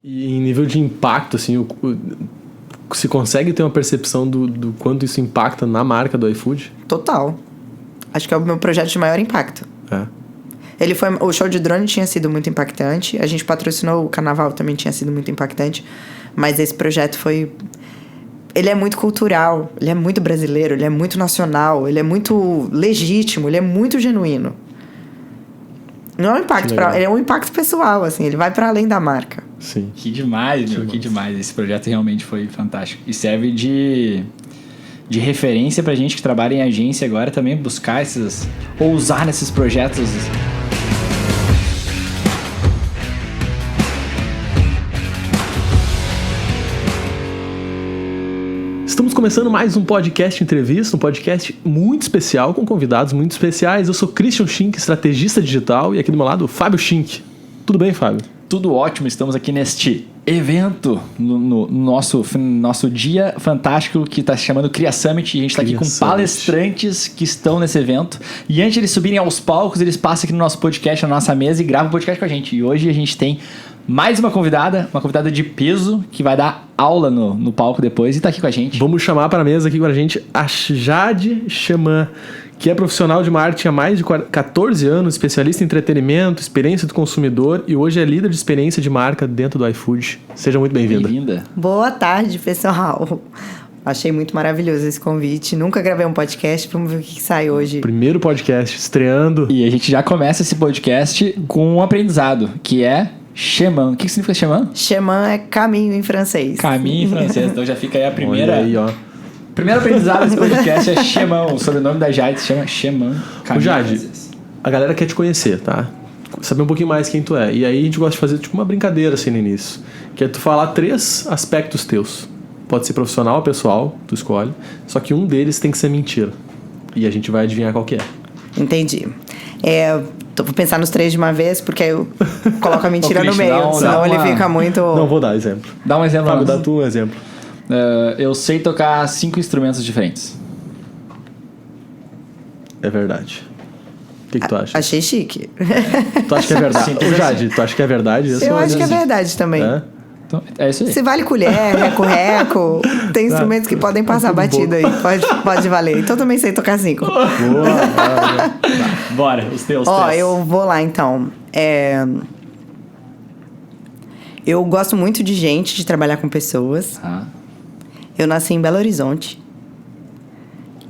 E em nível de impacto, assim, se consegue ter uma percepção do quanto isso impacta na marca do iFood? Total. Acho que é o meu projeto de maior impacto. É. O show de drone tinha sido muito impactante. A gente patrocinou o carnaval, também tinha sido muito impactante. Mas esse projeto foi... Ele é muito cultural, ele é muito brasileiro, ele é muito nacional, ele é muito legítimo, ele é muito genuíno. Não é um impacto é um impacto pessoal, assim, ele vai para além da marca. Sim. Que demais, meu, que demais. Esse projeto realmente foi fantástico. E serve de referência pra gente que trabalha em agência agora também buscar ou usar nesses projetos. Estamos começando mais um podcast entrevista, um podcast muito especial, com convidados muito especiais. Eu sou Christian Schink, estrategista digital, e aqui do meu lado, Fábio Schink. Tudo bem, Fábio? Tudo ótimo, estamos aqui neste evento, no nosso dia fantástico que está se chamando Cria Summit, e a gente está aqui com palestrantes que estão nesse evento. E antes de eles subirem aos palcos, eles passam aqui no nosso podcast, na nossa mesa, e gravam o podcast com a gente. E hoje a gente tem mais uma convidada de peso, que vai dar aula no palco depois e está aqui com a gente. Vamos chamar para a mesa aqui com a gente a Jade Chaman, que é profissional de marketing há mais de 14 anos, especialista em entretenimento, experiência do consumidor, e hoje é líder de experiência de marca dentro do iFood. Seja muito bem-vinda. Bem-vinda. Boa tarde, pessoal. Achei muito maravilhoso esse convite. Nunca gravei um podcast, vamos ver o que sai hoje. Primeiro podcast, estreando. E a gente já começa esse podcast com um aprendizado, que é chemin. O que significa chemin? Chemin é caminho em francês. Caminho em francês. Então já fica aí a primeira... Olha aí, ó. Primeiro aprendizado desse podcast é Chemin. O sobrenome da Jade se chama Chemin. O Jade, a galera quer te conhecer, tá? Saber um pouquinho mais quem tu é. E aí a gente gosta de fazer tipo uma brincadeira assim no início. Que é tu falar 3 aspectos teus. Pode ser profissional ou pessoal, tu escolhe. Só que um deles tem que ser mentira. E a gente vai adivinhar qual que é. Entendi. Vou pensar nos 3 de uma vez, porque aí eu coloco a mentira no meio. Senão ele fica muito... Não, vou dar exemplo. Dá um exemplo. Fábio, dá tu um exemplo. Eu sei tocar 5 instrumentos diferentes. É verdade. O que tu acha? Achei chique. Tu acha que é verdade? Ô, Jade, tu acha que é verdade? Eu acho que é verdade também. É? Então, é isso aí. Se vale colher, reco-reco, tem instrumentos que podem passar batida aí. Pode valer. Então também sei tocar 5. Bora, os teus. Eu vou lá então. Eu gosto muito de gente, de trabalhar com pessoas. Eu nasci em Belo Horizonte.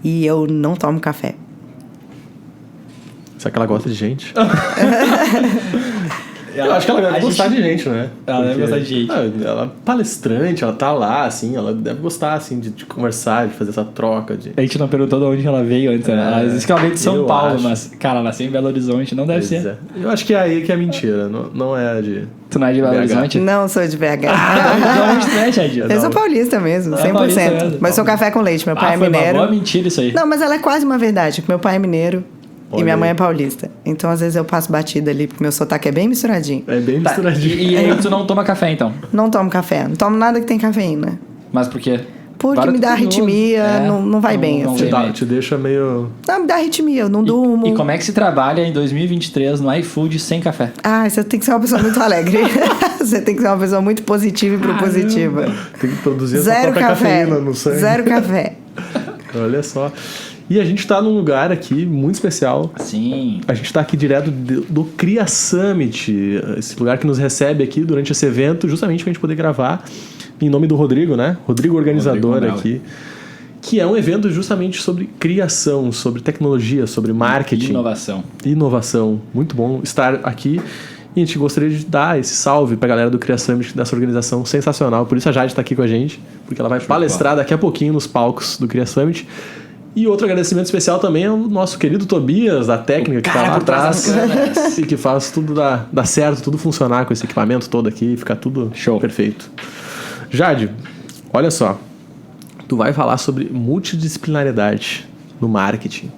E eu não tomo café. Será que ela gosta de gente? Eu acho que ela deve gostar de gente, né? Ela deve gostar de gente. Ela é palestrante, ela tá lá, assim, ela deve gostar, assim, de conversar, de fazer essa troca. A gente não perguntou de onde ela veio antes, né? Ela diz que ela veio de São Paulo, acho. Mas, cara, ela nasceu em Belo Horizonte, não deve ser. Eu acho que é aí que é mentira, não é de... Tu não é de Belo Horizonte? Não, sou de BH. Onde tu é, Jadinha? Eu sou paulista mesmo, 100%. Paulista mesmo. Mas sou café com leite, meu pai é foi mineiro. Uma boa mentira isso aí. Não, mas ela é quase uma verdade, porque meu pai é mineiro. Olha e minha aí. mãe é paulista. Então, às vezes, eu passo batida ali, porque meu sotaque é bem misturadinho. É bem misturadinho. E aí tu não toma café, então? Não tomo café. Não tomo nada que tem cafeína. Mas por quê? Porque me dá arritmia, não vai bem. não Assim. vai. Te deixa meio... Não, me dá arritmia, eu não durmo. E como é que se trabalha em 2023 no iFood sem café? Você tem que ser uma pessoa muito alegre. Você tem que ser uma pessoa muito positiva e propositiva. Tem que produzir essa Zero própria café. cafeína no sangue. Zero café. Olha só. E a gente tá num lugar aqui muito especial. Sim. A gente tá aqui direto do Cria Summit, esse lugar que nos recebe aqui durante esse evento, justamente pra gente poder gravar em nome do Rodrigo, né? Rodrigo organizador Rodrigo aqui. Que é um evento justamente sobre criação, sobre tecnologia, sobre marketing. Inovação. Muito bom estar aqui. E a gente gostaria de dar esse salve pra galera do Cria Summit, dessa organização sensacional. Por isso a Jade tá aqui com a gente, porque ela vai palestrar daqui a pouquinho nos palcos do Cria Summit. E outro agradecimento especial também é o nosso querido Tobias, da técnica, que tá lá atrás e que faz tudo dar certo, tudo funcionar com esse equipamento todo aqui, ficar tudo perfeito. Jade, olha só, tu vai falar sobre multidisciplinaridade no marketing.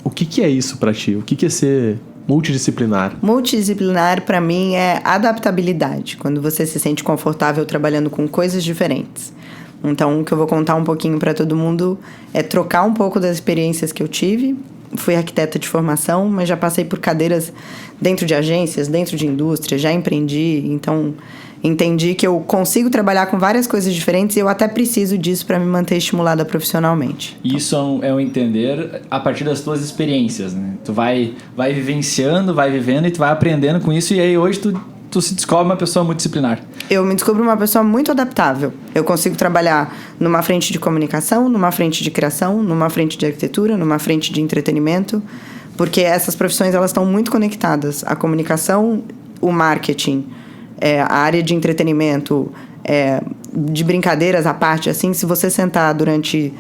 O que é isso pra ti? O que é ser multidisciplinar? Multidisciplinar, pra mim, é adaptabilidade. Quando você se sente confortável trabalhando com coisas diferentes. Então, o que eu vou contar um pouquinho para todo mundo é trocar um pouco das experiências que eu tive. Fui arquiteta de formação, mas já passei por cadeiras dentro de agências, dentro de indústria, já empreendi. Então, entendi que eu consigo trabalhar com várias coisas diferentes e eu até preciso disso para me manter estimulada profissionalmente. Isso é um entender a partir das tuas experiências, né? Tu vai vivenciando, vai vivendo e tu vai aprendendo com isso, e aí hoje tu se descobre uma pessoa multidisciplinar. Eu me descubro uma pessoa muito adaptável. Eu consigo trabalhar numa frente de comunicação, numa frente de criação, numa frente de arquitetura, numa frente de entretenimento, porque essas profissões elas estão muito conectadas. A comunicação, o marketing, a área de entretenimento, de brincadeiras à parte, assim, se você sentar durante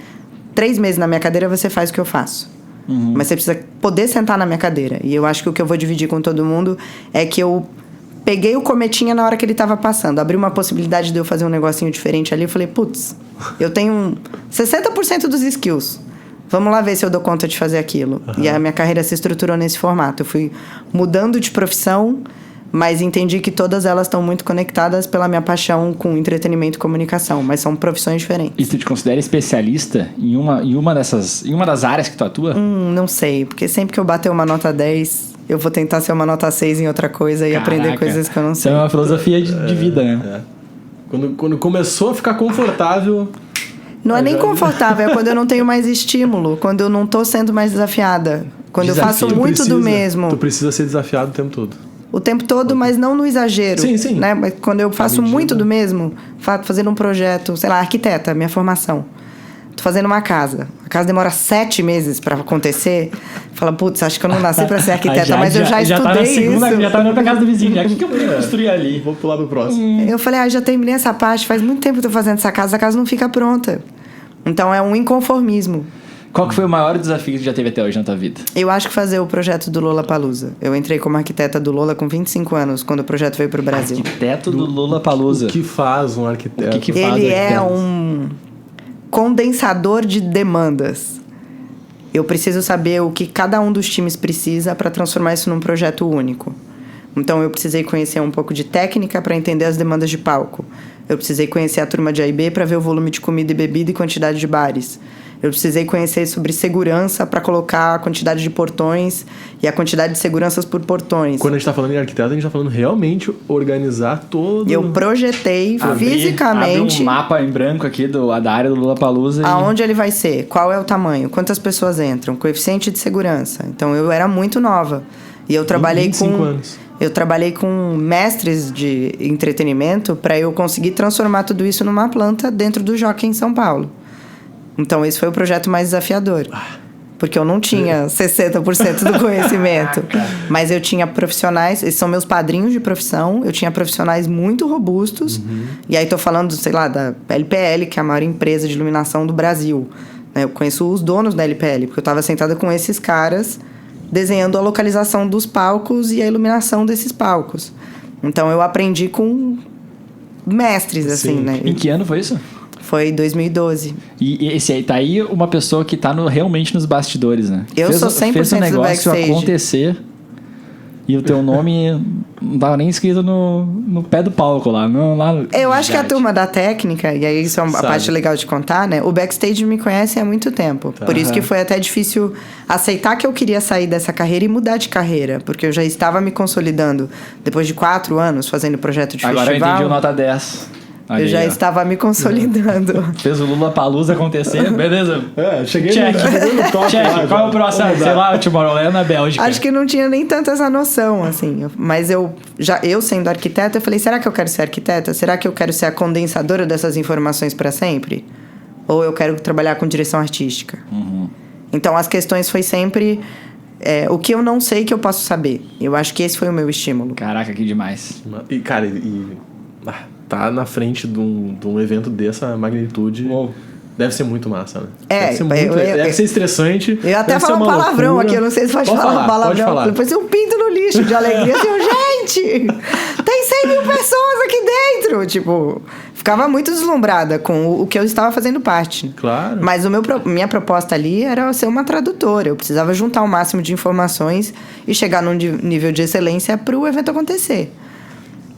3 meses na minha cadeira, você faz o que eu faço. Uhum. Mas você precisa poder sentar na minha cadeira. E eu acho que o que eu vou dividir com todo mundo é que eu peguei o cometinha na hora que ele estava passando. Abri uma possibilidade de eu fazer um negocinho diferente ali. Eu falei, putz, eu tenho 60% dos skills. Vamos lá ver se eu dou conta de fazer aquilo. Uhum. E a minha carreira se estruturou nesse formato. Eu fui mudando de profissão, mas entendi que todas elas estão muito conectadas pela minha paixão com entretenimento e comunicação, mas são profissões diferentes. E tu te considera especialista em uma das áreas que tu atua? Não sei, porque sempre que eu bater uma nota 10, eu vou tentar ser uma nota 6 em outra coisa e aprender coisas que eu não sei. Isso é uma filosofia de vida, né? Quando começou a ficar confortável... Não é nem confortável, é quando eu não tenho mais estímulo, quando eu não estou sendo mais desafiada, quando eu faço muito do mesmo. Tu precisa ser desafiado o tempo todo. O tempo todo, mas não no exagero. Sim. Né? Mas quando eu faço muito do mesmo, fazendo um projeto, sei lá, arquiteta, minha formação. Tô fazendo uma casa. A casa demora 7 meses para acontecer. Fala, putz, acho que eu não nasci para ser arquiteta, mas eu já estudei isso. Já tá na casa do vizinho. O que eu podia construir ali? Vou pular pro próximo. Eu falei, já terminei essa parte. Faz muito tempo que eu tô fazendo essa casa não fica pronta. Então é um inconformismo. Qual que foi o maior desafio que tu já teve até hoje na tua vida? Eu acho que fazer o projeto do Lollapalooza. Eu entrei como arquiteta do Lola com 25 anos, quando o projeto veio pro Brasil. Arquiteto do Lollapalooza. O que faz um arquiteto? Ele é um condensador de demandas. Eu preciso saber o que cada um dos times precisa para transformar isso num projeto único. Então eu precisei conhecer um pouco de técnica para entender as demandas de palco. Eu precisei conhecer a turma de A&B para ver o volume de comida e bebida e quantidade de bares. Eu precisei conhecer sobre segurança para colocar a quantidade de portões e a quantidade de seguranças por portões. Quando a gente está falando em arquiteto, a gente está falando realmente organizar todo... Eu projetei fisicamente... Abri um mapa em branco aqui da área do Lollapalooza. Aonde ele vai ser, qual é o tamanho, quantas pessoas entram, coeficiente de segurança. Então eu era muito nova. E eu trabalhei 25 anos. Eu trabalhei com mestres de entretenimento para eu conseguir transformar tudo isso numa planta dentro do Jockey em São Paulo. Então, esse foi o projeto mais desafiador. Porque eu não tinha 60% do conhecimento. Mas eu tinha profissionais... Esses são meus padrinhos de profissão. Eu tinha profissionais muito robustos. Uhum. E aí, tô falando, sei lá, da LPL, que é a maior empresa de iluminação do Brasil. Eu conheço os donos da LPL, porque eu estava sentada com esses caras... desenhando a localização dos palcos e a iluminação desses palcos. Então, eu aprendi com mestres, assim, né? Em que ano foi isso? Foi 2012. E esse aí tá aí uma pessoa que tá realmente nos bastidores, né? Eu sou 100% fez o negócio do backstage. Acontecer e o teu nome não tava nem escrito no pé do palco lá. Eu acho que a turma da técnica, e aí isso é a parte legal de contar, né? O backstage me conhece há muito tempo. Tá. Por isso que foi até difícil aceitar que eu queria sair dessa carreira e mudar de carreira. Porque eu já estava me consolidando. Depois de 4 anos fazendo projeto de Agora festival. Agora eu entendi o nota 10. Eu já estava me consolidando. Fez o Lollapalooza acontecer, beleza. Cheguei no top. Check. Qual é o próximo? Sei lá, o Tomorrowland na Bélgica. Acho que não tinha nem tanto essa noção, assim. Mas eu sendo arquiteta, eu falei, será que eu quero ser arquiteta? Será que eu quero ser a condensadora dessas informações para sempre? Ou eu quero trabalhar com direção artística? Uhum. Então, as questões foi sempre... o que eu não sei que eu posso saber. Eu acho que esse foi o meu estímulo. Caraca, que demais. E, cara, tá na frente de um evento dessa magnitude. Uou. Deve ser muito massa, né? Deve ser estressante. Eu até falo um palavrão loucura. Aqui, eu não sei se pode falar um palavrão. Pode falar. Depois eu pinto no lixo de alegria. Gente, tem 100 mil pessoas aqui dentro. Tipo, ficava muito deslumbrada com o que eu estava fazendo parte. Claro. Mas minha proposta ali era ser uma tradutora. Eu precisava juntar o máximo de informações e chegar num nível de excelência para o evento acontecer.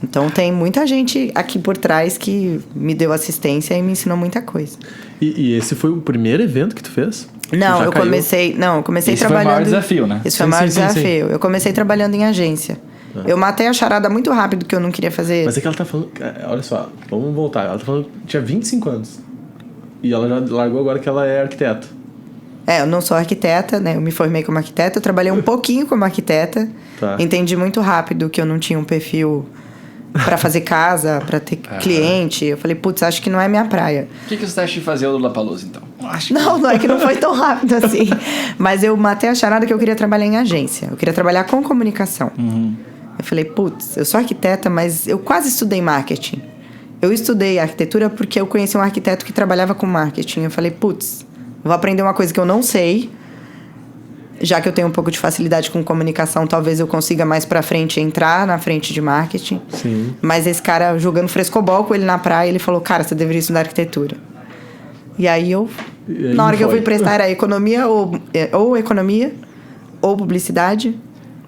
Então, tem muita gente aqui por trás que me deu assistência e me ensinou muita coisa. E esse foi o primeiro evento que tu fez? Não, eu comecei trabalhando... Esse foi o maior desafio, né? Esse foi o maior desafio. Eu comecei trabalhando em agência. Eu matei a charada muito rápido que eu não queria fazer. Mas é que ela tá falando... Olha só, vamos voltar. Ela tá falando que tinha 25 anos. E ela já largou agora que ela é arquiteta. Eu não sou arquiteta, né? Eu me formei como arquiteta. Eu trabalhei um pouquinho como arquiteta. Tá. Entendi muito rápido que eu não tinha um perfil pra fazer casa, pra ter cliente. Eu falei, putz, acho que não é minha praia. O que você acha de fazer o Lollapalooza, então? Não é que não foi tão rápido assim. Mas eu matei a charada que eu queria trabalhar em agência. Eu queria trabalhar com comunicação. Eu falei, putz, eu sou arquiteta, mas eu quase estudei marketing. Eu estudei arquitetura porque eu conheci um arquiteto que trabalhava com marketing. Eu falei, putz, vou aprender uma coisa que eu não sei. Já que eu tenho um pouco de facilidade com comunicação, talvez eu consiga mais pra frente entrar na frente de marketing. Sim. Mas esse cara, jogando frescobol com ele na praia, ele falou, cara, você deveria estudar arquitetura. E aí na hora que eu fui prestar, era economia ou economia ou publicidade.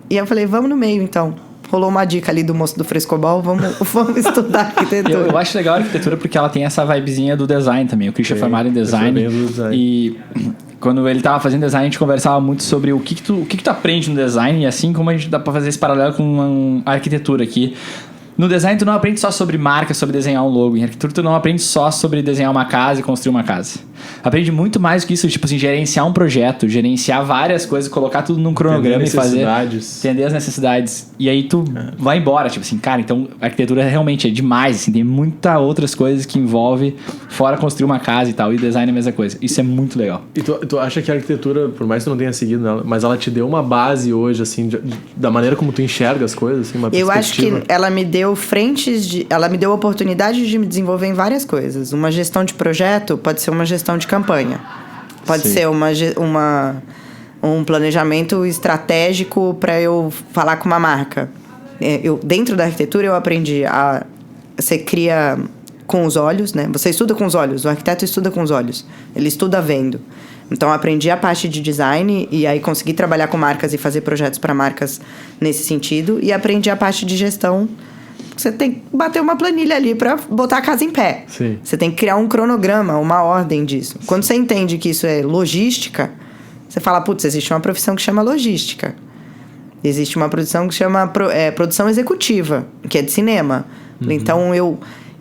E eu falei, vamos no meio, então. Rolou uma dica ali do moço do frescobol, vamos estudar arquitetura. Eu acho legal a arquitetura porque ela tem essa vibezinha do design também. O Christian é formado em design. E quando ele tava fazendo design, a gente conversava muito sobre o que tu aprende no design. E assim como a gente dá pra fazer esse paralelo com a arquitetura aqui. No design, tu não aprende só sobre marca, sobre desenhar um logo. Em arquitetura, tu não aprende só sobre desenhar uma casa e construir uma casa. Aprende muito mais do que isso, tipo assim, gerenciar um projeto, gerenciar várias coisas, colocar tudo num cronograma e fazer... Entender as necessidades. E aí tu vai embora, tipo assim, cara, então a arquitetura realmente é demais, assim, tem muitas outras coisas que envolve, fora construir uma casa e tal, e design é a mesma coisa. Isso é muito legal. E tu acha que a arquitetura, por mais que tu não tenha seguido nela, mas ela te deu uma base hoje, assim, da maneira como tu enxerga as coisas, assim, uma perspectiva? Eu acho que ela me deu ela me deu a oportunidade de me desenvolver em várias coisas. Uma gestão de projeto pode ser uma gestão de campanha. Pode ser um planejamento estratégico para eu falar com uma marca. Dentro da arquitetura, eu aprendi você cria com os olhos, né? Você estuda com os olhos. O arquiteto estuda com os olhos. Ele estuda vendo. Então, eu aprendi a parte de design e aí consegui trabalhar com marcas e fazer projetos para marcas nesse sentido. E aprendi a parte de gestão. Você tem que bater uma planilha ali para botar a casa em pé. Sim. Você tem que criar um cronograma, uma ordem disso. Quando você entende que isso é logística, você fala, putz, existe uma profissão que chama logística. Existe uma profissão que chama produção executiva, que é de cinema. Então,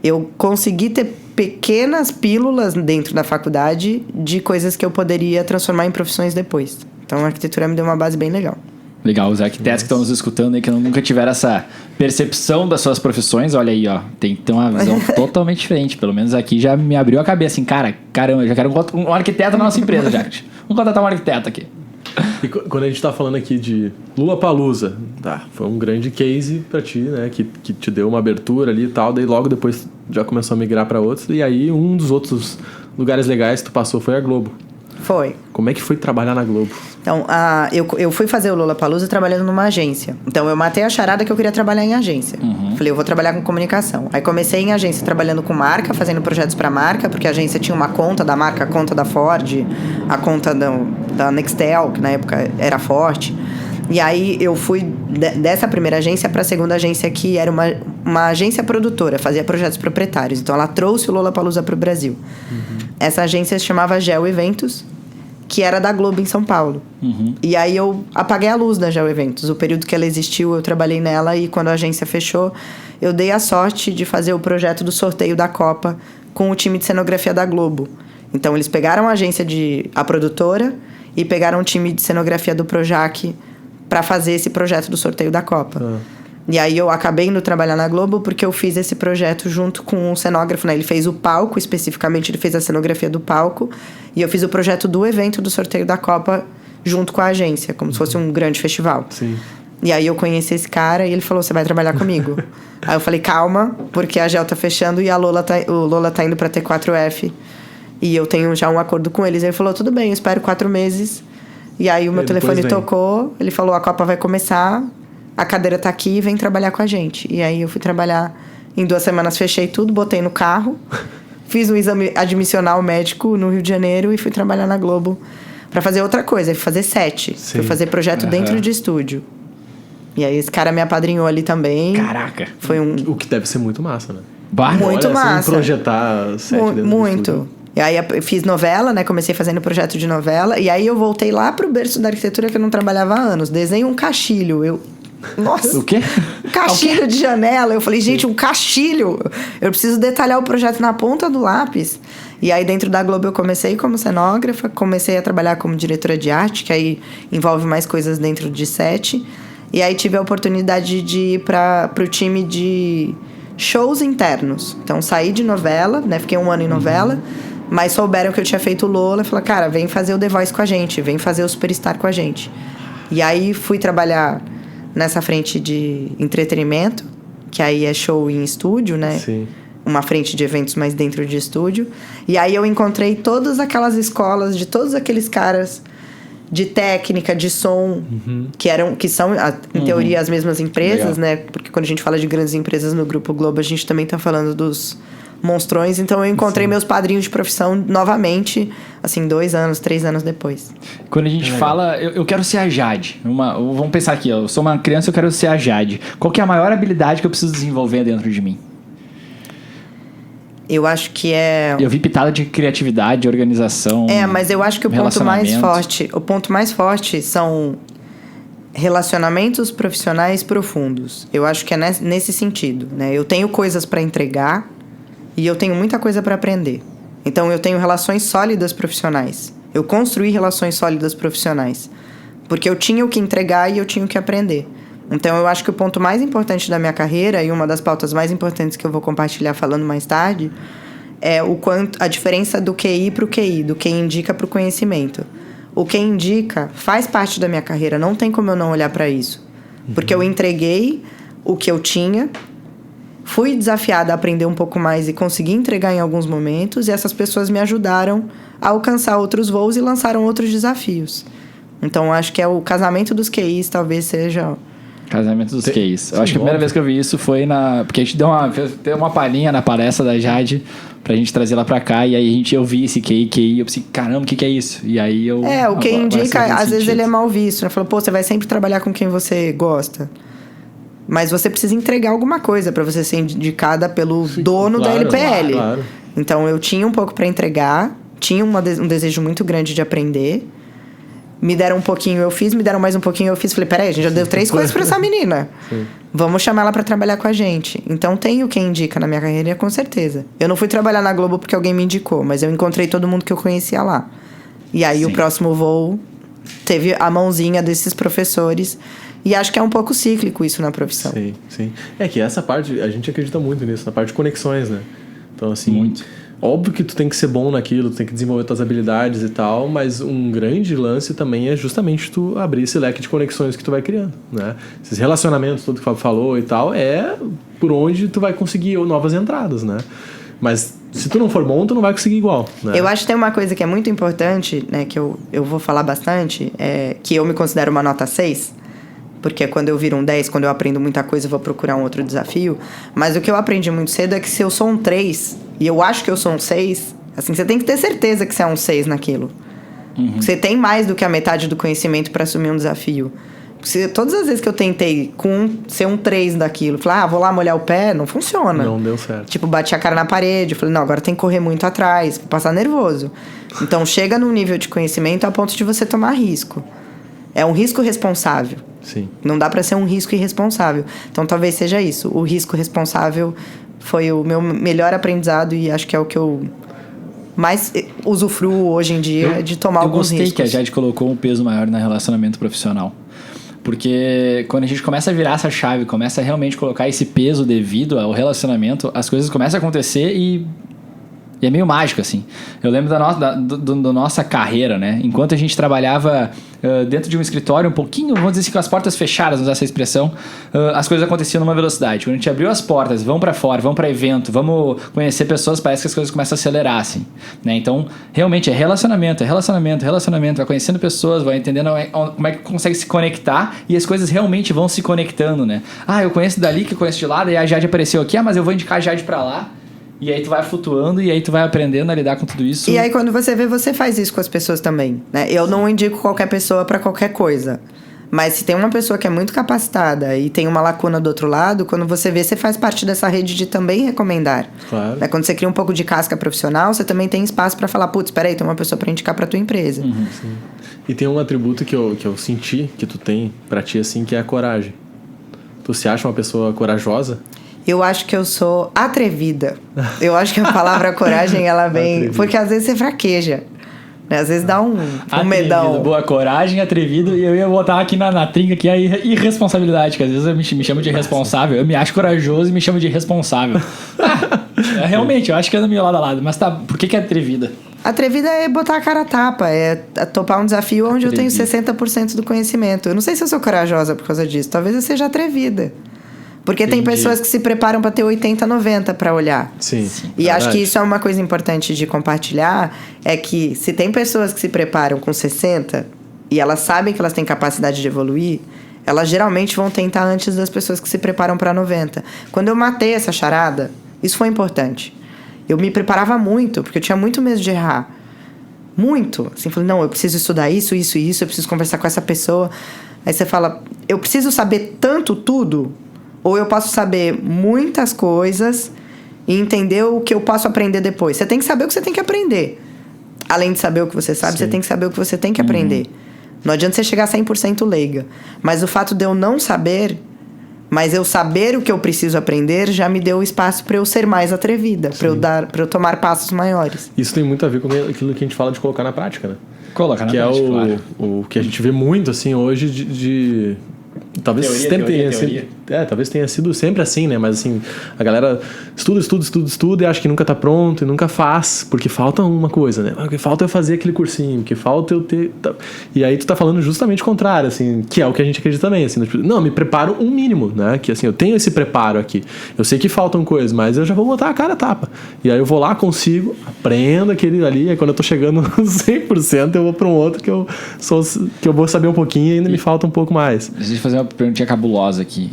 eu consegui ter pequenas pílulas dentro da faculdade de coisas que eu poderia transformar em profissões depois. Então, a arquitetura me deu uma base bem legal. Legal, os arquitetos que estão nos escutando aí, que nunca tiveram essa percepção das suas profissões, olha aí, ó, tem que ter uma visão totalmente diferente. Pelo menos aqui já me abriu a cabeça, assim, caramba, já quero um arquiteto na nossa empresa, Jack. Vamos contratar um arquiteto aqui. E quando a gente tá falando aqui de Lollapalooza, foi um grande case pra ti, né, que te deu uma abertura ali e tal, daí logo depois já começou a migrar pra outros, e aí um dos outros lugares legais que tu passou foi a Globo. Foi. Como é que foi trabalhar na Globo? Então, eu fui fazer o Lollapalooza trabalhando numa agência. Então, eu matei a charada que eu queria trabalhar em agência. Falei, eu vou trabalhar com comunicação. Aí, comecei em agência trabalhando com marca, fazendo projetos para marca, porque a agência tinha uma conta da marca, a conta da Ford, a conta da Nextel, que na época era forte. E aí, eu fui dessa primeira agência para a segunda agência, que era uma agência produtora, fazia projetos proprietários. Então, ela trouxe o Lollapalooza para o Brasil. Essa agência se chamava Geo Eventos, que era da Globo em São Paulo. E aí eu apaguei a luz da Geo Eventos. O período que ela existiu, eu trabalhei nela e quando a agência fechou, eu dei a sorte de fazer o projeto do sorteio da Copa com o time de cenografia da Globo. Então, eles pegaram a produtora e pegaram o time de cenografia do Projac para fazer esse projeto do sorteio da Copa. E aí eu acabei indo trabalhar na Globo porque eu fiz esse projeto junto com um cenógrafo, né? Ele fez o palco, especificamente ele fez a cenografia do palco. E eu fiz o projeto do evento do sorteio da Copa junto com a agência, como se fosse um grande festival. Sim. E aí eu conheci esse cara e ele falou, você vai trabalhar comigo? Aí eu falei, calma, porque a Gel tá fechando e o Lola tá indo pra T4F. E eu tenho já um acordo com eles. Aí ele falou, tudo bem, eu espero 4 meses. E aí o meu telefone tocou, ele falou, a Copa vai começar... A cadeira tá aqui, vem trabalhar com a gente. E aí eu fui trabalhar, em 2 semanas fechei tudo, botei no carro, fiz um exame admissional médico no Rio de Janeiro e fui trabalhar na Globo pra fazer outra coisa, fui fazer set. Sim. Fui fazer projeto dentro de estúdio. E aí esse cara me apadrinhou ali também. Caraca! Foi O que deve ser muito massa, né? Muito massa. Assim, projetar set dentro muito. do estúdio. E aí eu fiz novela, né? Comecei fazendo projeto de novela. E aí eu voltei lá pro berço da arquitetura que eu não trabalhava há anos. Desenho um caixilho. Nossa. O quê? Castilho de janela. Eu falei, gente, um castilho. Eu preciso detalhar o projeto na ponta do lápis. E aí, dentro da Globo, eu comecei como cenógrafa, comecei a trabalhar como diretora de arte, que aí envolve mais coisas dentro de set. E aí, tive a oportunidade de ir para o time de shows internos. Então, saí de novela, né? Fiquei 1 ano em novela. Mas souberam que eu tinha feito o Lola. E falaram, cara, vem fazer o The Voice com a gente. Vem fazer o Superstar com a gente. E aí, fui trabalhar nessa frente de entretenimento, que aí é show em estúdio, né? Sim. Uma frente de eventos mais dentro de estúdio. E aí eu encontrei todas aquelas escolas de todos aqueles caras de técnica, de som, que são, em teoria, as mesmas empresas, né? Porque quando a gente fala de grandes empresas no Grupo Globo, a gente também tá falando dos monstrões. Então eu encontrei meus padrinhos de profissão novamente, assim, 2 anos, 3 anos depois. Quando a gente fala, eu quero ser a Jade. Vamos pensar aqui, eu sou uma criança, eu quero ser a Jade. Qual que é a maior habilidade que eu preciso desenvolver dentro de mim? Eu acho que é... Eu vi pitada de criatividade, organização. Mas eu acho que o ponto mais forte são relacionamentos profissionais profundos. Eu acho que é nesse sentido, né? Eu tenho coisas para entregar e eu tenho muita coisa para aprender. Então eu tenho relações sólidas profissionais. Eu construí relações sólidas profissionais. Porque eu tinha o que entregar e eu tinha o que aprender. Então, eu acho que o ponto mais importante da minha carreira, e uma das pautas mais importantes que eu vou compartilhar falando mais tarde, é a diferença do QI para o QI, do quem indica para o conhecimento. O quem indica faz parte da minha carreira, não tem como eu não olhar para isso. Porque eu entreguei o que eu tinha, fui desafiada a aprender um pouco mais e consegui entregar em alguns momentos, e essas pessoas me ajudaram a alcançar outros voos e lançaram outros desafios. Então, acho que o casamento dos QIs talvez seja... Casamento dos QIs. Eu acho que a primeira vez que eu vi isso foi porque a gente deu uma palhinha na palestra da Jade pra gente trazer ela pra cá, e aí eu vi esse QI, eu pensei, caramba, o que é isso? E aí eu... o QI indica, às vezes ele é mal visto, né? Falou, pô, você vai sempre trabalhar com quem você gosta. Mas você precisa entregar alguma coisa pra você ser indicada pelo dono da LPL. Claro. Então, eu tinha um pouco pra entregar, tinha um desejo muito grande de aprender. Me deram um pouquinho, eu fiz, me deram mais um pouquinho, eu fiz. Falei, peraí, a gente já deu 3 coisas pra essa menina. Sim. Vamos chamar ela pra trabalhar com a gente. Então, tenho quem indica na minha carreira, com certeza. Eu não fui trabalhar na Globo porque alguém me indicou, mas eu encontrei todo mundo que eu conhecia lá. E aí, o próximo voo teve a mãozinha desses professores. E acho que é um pouco cíclico isso na profissão. Sim, sim. É que essa parte, a gente acredita muito nisso, na parte de conexões, né? Então, assim... Muito. Óbvio que tu tem que ser bom naquilo, tu tem que desenvolver tuas habilidades e tal, mas um grande lance também é justamente tu abrir esse leque de conexões que tu vai criando, né? Esses relacionamentos, tudo que o Fábio falou e tal, é por onde tu vai conseguir novas entradas, né? Mas se tu não for bom, tu não vai conseguir igual, né? Eu acho que tem uma coisa que é muito importante, né, que eu vou falar bastante, que eu me considero uma nota 6, porque quando eu viro um 10, quando eu aprendo muita coisa, eu vou procurar um outro desafio. Mas o que eu aprendi muito cedo é que se eu sou um 3, e eu acho que eu sou um 6, assim, você tem que ter certeza que você é um 6 naquilo. Você tem mais do que a metade do conhecimento para assumir um desafio. Todas as vezes que eu tentei ser um 3 daquilo, falar, vou lá molhar o pé, não funciona. Não deu certo. Tipo, bati a cara na parede, falei, não, agora tem que correr muito atrás, vou passar nervoso. Então, chega num nível de conhecimento a ponto de você tomar risco. É um risco responsável. Sim. Não dá para ser um risco irresponsável. Então, talvez seja isso. O risco responsável foi o meu melhor aprendizado e acho que é o que eu mais usufruo hoje em dia, de tomar alguns riscos. Eu gostei que a Jade colocou um peso maior no relacionamento profissional. Porque quando a gente começa a virar essa chave, começa a realmente colocar esse peso devido ao relacionamento, as coisas começam a acontecer e é meio mágico, assim. Eu lembro da nossa carreira, né? Enquanto a gente trabalhava dentro de um escritório um pouquinho, vamos dizer assim, com as portas fechadas, vamos usar essa expressão, as coisas aconteciam numa velocidade. Quando a gente abriu as portas, vamos pra fora, vamos pra evento, vamos conhecer pessoas, parece que as coisas começam a acelerar, assim, né? Então, realmente, é relacionamento, vai conhecendo pessoas, vai entendendo como é que consegue se conectar e as coisas realmente vão se conectando, né? Eu conheço dali, que eu conheço de lá, daí a Jade apareceu aqui, mas eu vou indicar a Jade pra lá. E aí tu vai flutuando e aí tu vai aprendendo a lidar com tudo isso. E aí quando você vê, você faz isso com as pessoas também, né? Eu não indico qualquer pessoa para qualquer coisa. Mas se tem uma pessoa que é muito capacitada e tem uma lacuna do outro lado, quando você vê, você faz parte dessa rede de também recomendar. Claro. Né? Quando você cria um pouco de casca profissional, você também tem espaço para falar, putz, peraí, tem uma pessoa para indicar para tua empresa. Sim. E tem um atributo que eu senti que tu tem pra ti, assim, que é a coragem. Tu se acha uma pessoa corajosa? Eu acho que eu sou atrevida. Eu acho que a palavra coragem, ela vem... Atrevido. Porque às vezes você fraqueja. Né? Às vezes dá um medão. Boa, coragem, atrevido. E eu ia botar aqui na trinca aqui a irresponsabilidade, que às vezes eu me chamo de irresponsável. Eu me acho corajoso e me chamo de irresponsável. Realmente, eu acho que anda meio lado a lado. Mas tá, por que é atrevida? Atrevida é botar a cara a tapa, é topar um desafio onde eu tenho 60% do conhecimento. Eu não sei se eu sou corajosa por causa disso. Talvez eu seja atrevida. Porque tem pessoas que se preparam para ter 80, 90 para olhar. Sim. E acho que isso é uma coisa importante de compartilhar, é que se tem pessoas que se preparam com 60 e elas sabem que elas têm capacidade de evoluir, elas geralmente vão tentar antes das pessoas que se preparam para 90. Quando eu matei essa charada, isso foi importante. Eu me preparava muito, porque eu tinha muito medo de errar. Muito. Assim, falei, não, eu preciso estudar isso, isso e isso, eu preciso conversar com essa pessoa. Aí você fala, eu preciso saber tanto tudo... Ou eu posso saber muitas coisas e entender o que eu posso aprender depois. Você tem que saber o que você tem que aprender. Além de saber o que você sabe, Você tem que saber o que você tem que aprender. Não adianta você chegar a 100% leiga. Mas o fato de eu não saber, mas eu saber o que eu preciso aprender, já me deu espaço para eu ser mais atrevida, para eu tomar passos maiores. Isso tem muito a ver com aquilo que a gente fala de colocar na prática, né? Colocar na prática, claro. O que a gente vê muito, assim, hoje de talvez teoria. Talvez tenha sido sempre assim, né? Mas assim, a galera estuda e acha que nunca tá pronto e nunca faz, porque falta uma coisa, né? O que falta é fazer aquele cursinho, o que falta é eu ter... E aí tu tá falando justamente o contrário, assim, que é o que a gente acredita também, assim, não, me preparo um mínimo, né? Que assim, eu tenho esse preparo aqui. Eu sei que faltam coisas, mas eu já vou botar a cara a tapa. E aí eu vou lá, consigo, aprendo aquele ali, aí quando eu tô chegando 100%, eu vou pra um outro que eu vou saber um pouquinho e ainda me falta um pouco mais. Deixa eu fazer uma perguntinha cabulosa aqui.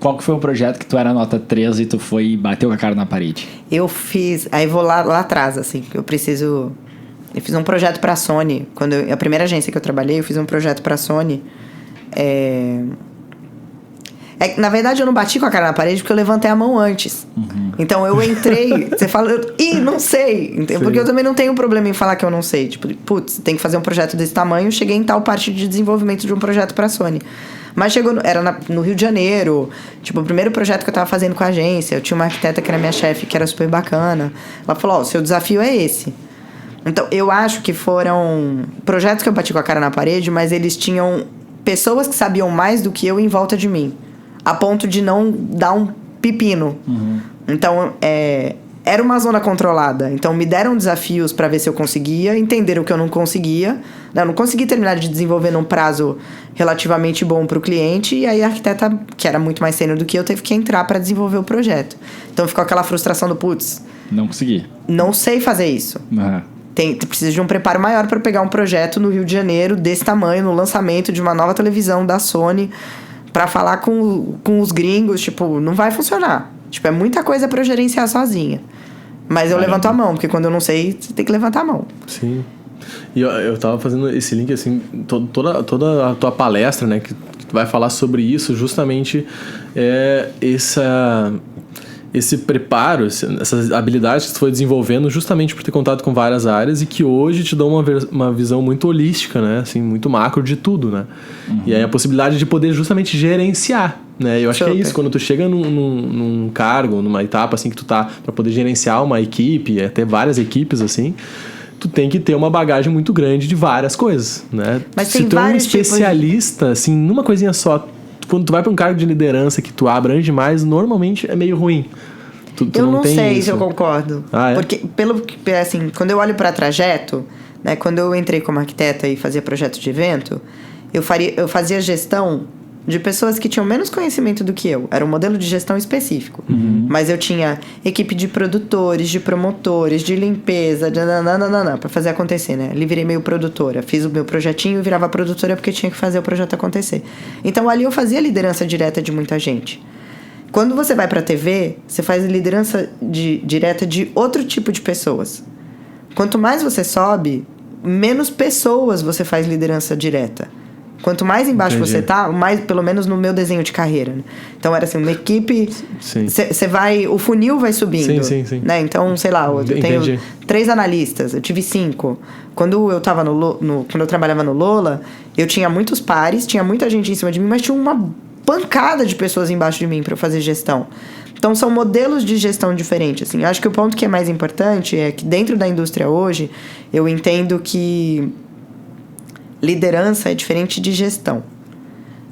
Qual que foi o projeto que tu era nota 3 e tu foi e bateu com a cara na parede? Eu fiz... Aí vou lá atrás, assim, eu fiz um projeto pra Sony. A primeira agência que eu trabalhei, eu fiz um projeto pra Sony. Na verdade, eu não bati com a cara na parede porque eu levantei a mão antes. Então, eu entrei... Você fala... não sei. Porque eu também não tenho problema em falar que eu não sei. Tipo, putz, tem que fazer um projeto desse tamanho. Cheguei em tal parte de desenvolvimento de um projeto pra Sony. Mas era no Rio de Janeiro. Tipo, o primeiro projeto que eu tava fazendo com a agência. Eu tinha uma arquiteta que era minha chefe, que era super bacana. Ela falou, o seu desafio é esse. Então, eu acho que foram projetos que eu bati com a cara na parede, mas eles tinham pessoas que sabiam mais do que eu em volta de mim. A ponto de não dar um pepino. Então, era uma zona controlada. Então, me deram desafios para ver se eu conseguia, entenderam que eu não conseguia. Eu não consegui terminar de desenvolver num prazo relativamente bom para o cliente, e aí a arquiteta, que era muito mais sênior do que eu, teve que entrar para desenvolver o projeto. Então, ficou aquela frustração do, putz... Não consegui. Não sei fazer isso. Precisa de um preparo maior para pegar um projeto no Rio de Janeiro desse tamanho, no lançamento de uma nova televisão da Sony, para falar com os gringos, tipo, não vai funcionar. Tipo, é muita coisa para eu gerenciar sozinha. Mas eu levanto a mão, porque quando eu não sei, você tem que levantar a mão. Sim. E eu tava fazendo esse link, assim, toda a tua palestra, né, que tu vai falar sobre isso, justamente esse preparo, essas habilidades que tu foi desenvolvendo justamente por ter contato com várias áreas e que hoje te dão uma visão muito holística, né, assim, muito macro de tudo, né? E aí a possibilidade de poder justamente gerenciar, né? Eu acho que é isso, quando tu chega num cargo, numa etapa assim que tu tá para poder gerenciar uma equipe, até várias equipes assim, tu tem que ter uma bagagem muito grande de várias coisas, né? Mas se tu é um especialista, assim, numa coisinha só, quando tu vai para um cargo de liderança que tu abrange mais, normalmente é meio ruim. Eu não sei se eu concordo. Ah, é? Porque, assim, quando eu olho para trajeto, né, quando eu entrei como arquiteta e fazia projeto de evento, eu fazia gestão de pessoas que tinham menos conhecimento do que eu. Era um modelo de gestão específico. Mas eu tinha equipe de produtores, de promotores, de limpeza, para fazer acontecer, né? Ali virei meio produtora. Fiz o meu projetinho e virava produtora porque tinha que fazer o projeto acontecer. Então, ali eu fazia liderança direta de muita gente. Quando você vai para a TV, você faz liderança direta de outro tipo de pessoas. Quanto mais você sobe, menos pessoas você faz liderança direta. Quanto mais embaixo você tá, mais, pelo menos no meu desenho de carreira, né? Então era assim, uma equipe, você vai, o funil vai subindo, sim. Né? Então, sei lá, eu tenho 3 analistas, eu tive 5. Quando eu tava quando eu trabalhava no Lola, eu tinha muitos pares, tinha muita gente em cima de mim, mas tinha uma pancada de pessoas embaixo de mim para eu fazer gestão. Então, são modelos de gestão diferentes, assim. Acho que o ponto que é mais importante é que dentro da indústria hoje, eu entendo que liderança é diferente de gestão.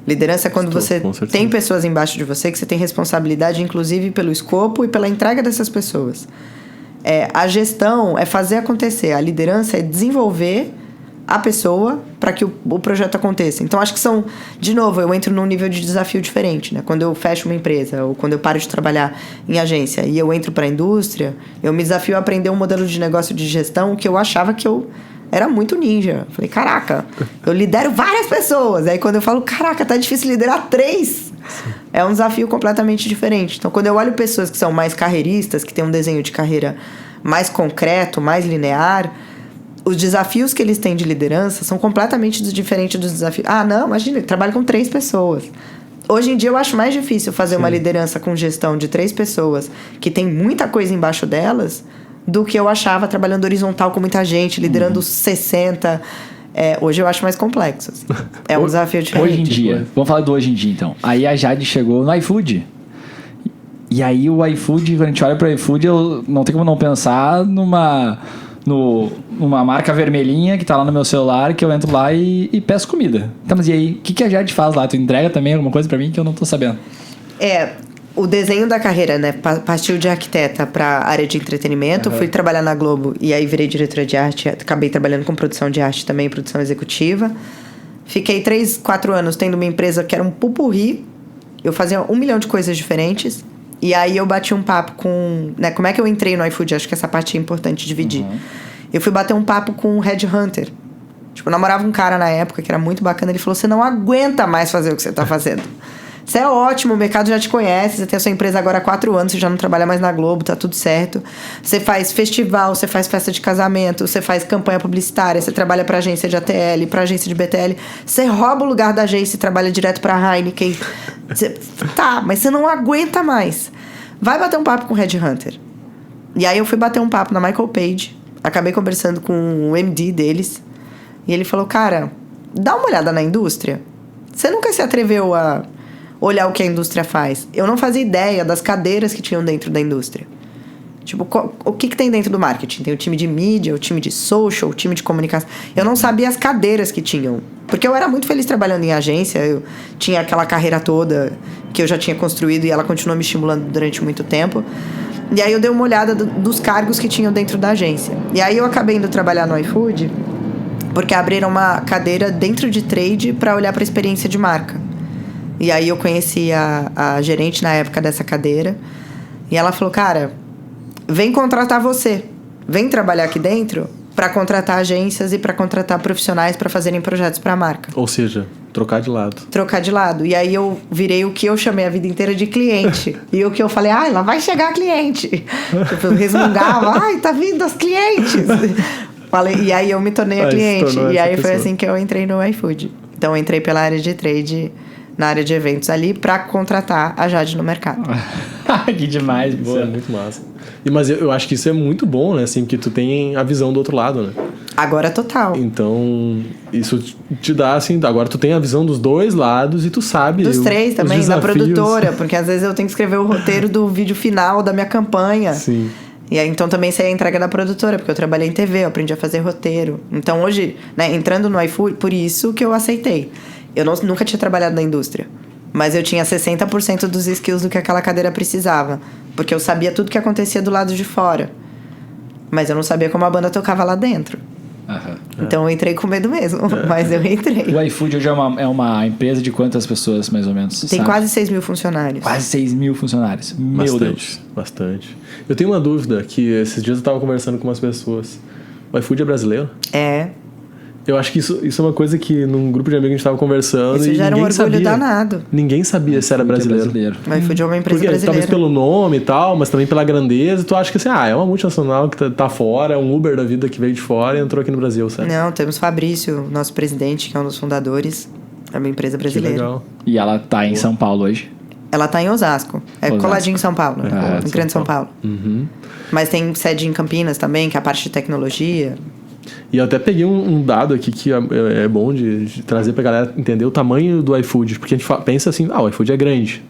Liderança é quando você tem pessoas embaixo de você, que você tem responsabilidade, inclusive, pelo escopo e pela entrega dessas pessoas. A gestão é fazer acontecer. A liderança é desenvolver a pessoa para que o projeto aconteça. Então, acho que são... De novo, eu entro num nível de desafio diferente, né? Quando eu fecho uma empresa ou quando eu paro de trabalhar em agência e eu entro para a indústria, eu me desafio a aprender um modelo de negócio de gestão que eu achava que eu era muito ninja. Falei, caraca, eu lidero várias pessoas. Aí, quando eu falo, caraca, tá difícil liderar 3. É um desafio completamente diferente. Então, quando eu olho pessoas que são mais carreiristas, que têm um desenho de carreira mais concreto, mais linear... Os desafios que eles têm de liderança são completamente diferentes dos desafios. Ah, não, imagina, ele trabalha com 3 pessoas. Hoje em dia eu acho mais difícil fazer uma liderança com gestão de 3 pessoas que tem muita coisa embaixo delas do que eu achava trabalhando horizontal com muita gente, liderando 60. Hoje eu acho mais complexo. Assim. É um desafio diferente. Hoje em dia, vamos falar do hoje em dia então. Aí a Jade chegou no iFood. E aí o iFood, quando a gente olha para o iFood, eu não tem como não pensar numa marca vermelhinha que tá lá no meu celular, que eu entro lá e peço comida. Então, mas e aí, o que a Jade faz lá? Tu entrega também alguma coisa pra mim que eu não tô sabendo? O desenho da carreira, né? Partiu de arquiteta pra área de entretenimento, fui trabalhar na Globo e aí virei diretora de arte, acabei trabalhando com produção de arte também, produção executiva. Fiquei 3, 4 anos tendo uma empresa que era um pupurri, eu fazia 1 milhão de coisas diferentes. E aí eu bati um papo com... Né, como é que eu entrei no iFood? Acho que essa parte é importante dividir. Eu fui bater um papo com um headhunter. Tipo, eu namorava um cara na época que era muito bacana. Ele falou, você não aguenta mais fazer o que você tá fazendo. Você é ótimo, o mercado já te conhece. Você tem a sua empresa agora há 4 anos. Você já não trabalha mais na Globo, tá tudo certo. Você faz festival, você faz festa de casamento. Você faz campanha publicitária. Você trabalha pra agência de ATL, pra agência de BTL. Você rouba o lugar da agência e trabalha direto pra Heineken. Tá, mas você não aguenta mais. Vai bater um papo com o headhunter. E aí eu fui bater um papo na Michael Page. Acabei conversando com o MD deles. E ele falou, cara, dá uma olhada na indústria. Você nunca se atreveu a olhar o que a indústria faz. Eu não fazia ideia das cadeiras que tinham dentro da indústria. Tipo, o que tem dentro do marketing? Tem o time de mídia, o time de social, o time de comunicação. Eu não sabia as cadeiras que tinham. Porque eu era muito feliz trabalhando em agência. Eu tinha aquela carreira toda que eu já tinha construído e ela continuou me estimulando durante muito tempo. E aí eu dei uma olhada dos cargos que tinham dentro da agência. E aí eu acabei indo trabalhar no iFood porque abriram uma cadeira dentro de trade para olhar para a experiência de marca. E aí eu conheci a gerente na época dessa cadeira. E ela falou, cara, vem contratar você. Vem trabalhar aqui dentro para contratar agências e para contratar profissionais para fazerem projetos para a marca. Ou seja, trocar de lado. Trocar de lado. E aí eu virei o que eu chamei a vida inteira de cliente. E o que eu falei, lá vai chegar cliente. Tipo, eu resmungava, tá vindo os clientes. Falei, e aí eu me tornei a cliente. E aí foi assim que eu entrei no iFood. Então eu entrei pela área de trade, na área de eventos ali, para contratar a Jade no mercado. Que demais, boa. Isso é muito massa. Mas eu acho que isso é muito bom, né? Assim, porque tu tem a visão do outro lado, né? Agora total. Então, isso te dá, assim... Agora tu tem a visão dos 2 lados e tu sabe... Dos 3 também, da produtora. Porque às vezes eu tenho que escrever o roteiro do vídeo final da minha campanha. Sim. E aí, então, também sei a entrega da produtora, porque eu trabalhei em TV, eu aprendi a fazer roteiro. Então, hoje, né, entrando no iFood, por isso que eu aceitei. Eu nunca tinha trabalhado na indústria. Mas eu tinha 60% dos skills do que aquela cadeira precisava. Porque eu sabia tudo que acontecia do lado de fora. Mas eu não sabia como a banda tocava lá dentro. Então eu entrei com medo mesmo, mas eu entrei. O iFood hoje é uma empresa de quantas pessoas, mais ou menos? Tem quase 6 mil funcionários. Quase 6 mil funcionários. Meu Deus. Bastante. Eu tenho uma dúvida, que esses dias eu estava conversando com umas pessoas. O iFood é brasileiro? É. Eu acho que isso é uma coisa que num grupo de amigos a gente estava conversando isso e já era um orgulho sabia. danado. Ninguém sabia se era brasileiro. O iFood é uma empresa porque, brasileira. Talvez pelo nome e tal, mas também pela grandeza. Tu acha que assim, é uma multinacional que tá fora, é um Uber da vida que veio de fora e entrou aqui no Brasil, certo? Não, temos Fabrício, nosso presidente, que é um dos fundadores. É uma empresa brasileira. Que legal. E ela tá em São Paulo hoje? Ela tá em Osasco. Coladinho em São Paulo, né? No Grande São Paulo. Uhum. Mas tem sede em Campinas também, que é a parte de tecnologia. E eu até peguei um dado aqui que é bom de trazer pra galera entender o tamanho do iFood. Porque a gente pensa assim, o iFood é grande.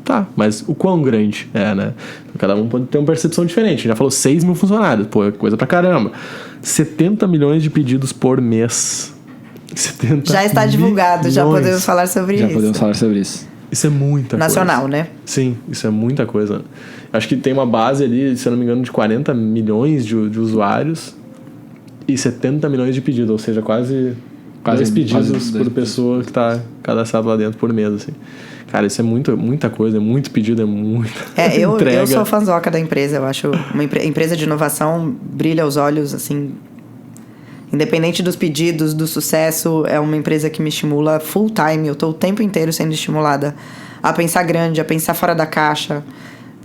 Tá, mas o quão grande é, né? Cada um pode ter uma percepção diferente. A gente já falou 6 mil funcionários. Pô, é coisa pra caramba. 70 milhões de pedidos por mês. 70 já está divulgado, milhões. já podemos falar sobre isso. Já podemos falar sobre isso. Isso é muita Nacional, coisa. né? Sim, isso é muita coisa. Acho que tem uma base ali, se eu não me engano, de 40 milhões de usuários e 70 milhões de pedidos, ou seja, quase 2 pedidos por pessoa que está cadastrado lá dentro por mês, assim. Cara, isso é muita coisa, é muito pedido, é muita entrega. Eu sou fãzoca da empresa, eu acho uma empresa de inovação brilha os olhos, assim, independente dos pedidos, do sucesso, é uma empresa que me estimula full time, eu estou o tempo inteiro sendo estimulada a pensar grande, a pensar fora da caixa.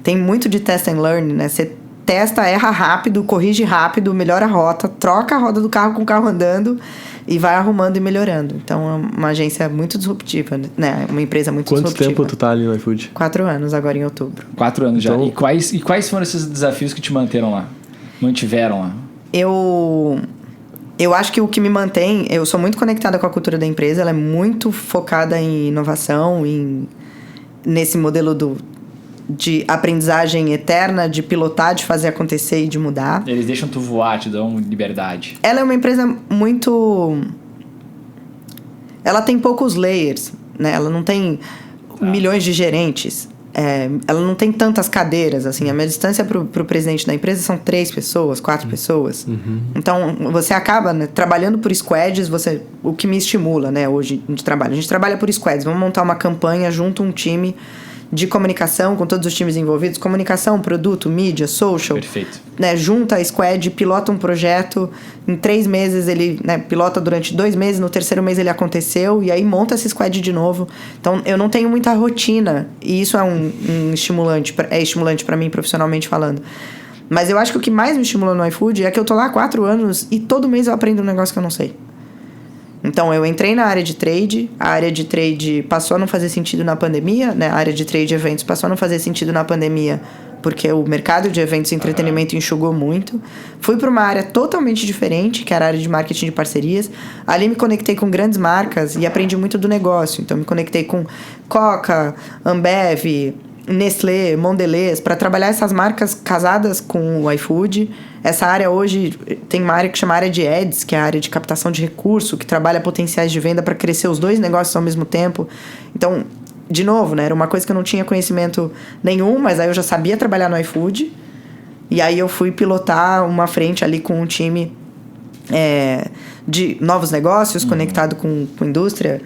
Tem muito de test and learn, né? Você testa, erra rápido, corrige rápido, melhora a rota, troca a roda do carro com o carro andando e vai arrumando e melhorando. Então, é uma agência muito disruptiva, né? Uma empresa muito disruptiva. Quanto tempo tu tá ali no iFood? 4 anos, agora em outubro. 4 anos já. E quais foram esses desafios que te mantiveram lá? Eu acho que o que me mantém... Eu sou muito conectada com a cultura da empresa, ela é muito focada em inovação, nesse modelo de aprendizagem eterna, de pilotar, de fazer acontecer e de mudar. Eles deixam tu voar, te dão liberdade. Ela é uma empresa muito... Ela tem poucos layers, né? Ela não tem milhões de gerentes. Ela não tem tantas cadeiras, assim. A minha distância pro presidente da empresa são 3 pessoas, 4 pessoas. Então, você acaba, né, trabalhando por squads, o que me estimula, né, hoje de trabalho. A gente trabalha por squads. Vamos montar uma campanha junto a um time de comunicação, com todos os times envolvidos. Comunicação, produto, mídia, social. Perfeito. Né, junta a squad, pilota um projeto. Em 3 meses ele, né, pilota durante 2 meses. No 3º mês ele aconteceu. E aí monta essa squad de novo. Então, eu não tenho muita rotina. E isso é um estimulante. É estimulante para mim, profissionalmente falando. Mas eu acho que o que mais me estimula no iFood é que eu tô lá há 4 anos e todo mês eu aprendo um negócio que eu não sei. Então, eu entrei na área de trade, a área de trade passou a não fazer sentido na pandemia, né? A área de trade e eventos passou a não fazer sentido na pandemia, porque o mercado de eventos e entretenimento enxugou muito. Fui para uma área totalmente diferente, que era a área de marketing de parcerias. Ali me conectei com grandes marcas e aprendi muito do negócio. Então, me conectei com Coca, Ambev, Nestlé, Mondelez, para trabalhar essas marcas casadas com o iFood. Essa área hoje tem uma área que chama área de ads, que é a área de captação de recurso, que trabalha potenciais de venda para crescer os 2 negócios ao mesmo tempo. Então, de novo, né, era uma coisa que eu não tinha conhecimento nenhum, mas aí eu já sabia trabalhar no iFood. E aí eu fui pilotar uma frente ali com um time de novos negócios, conectado com indústria,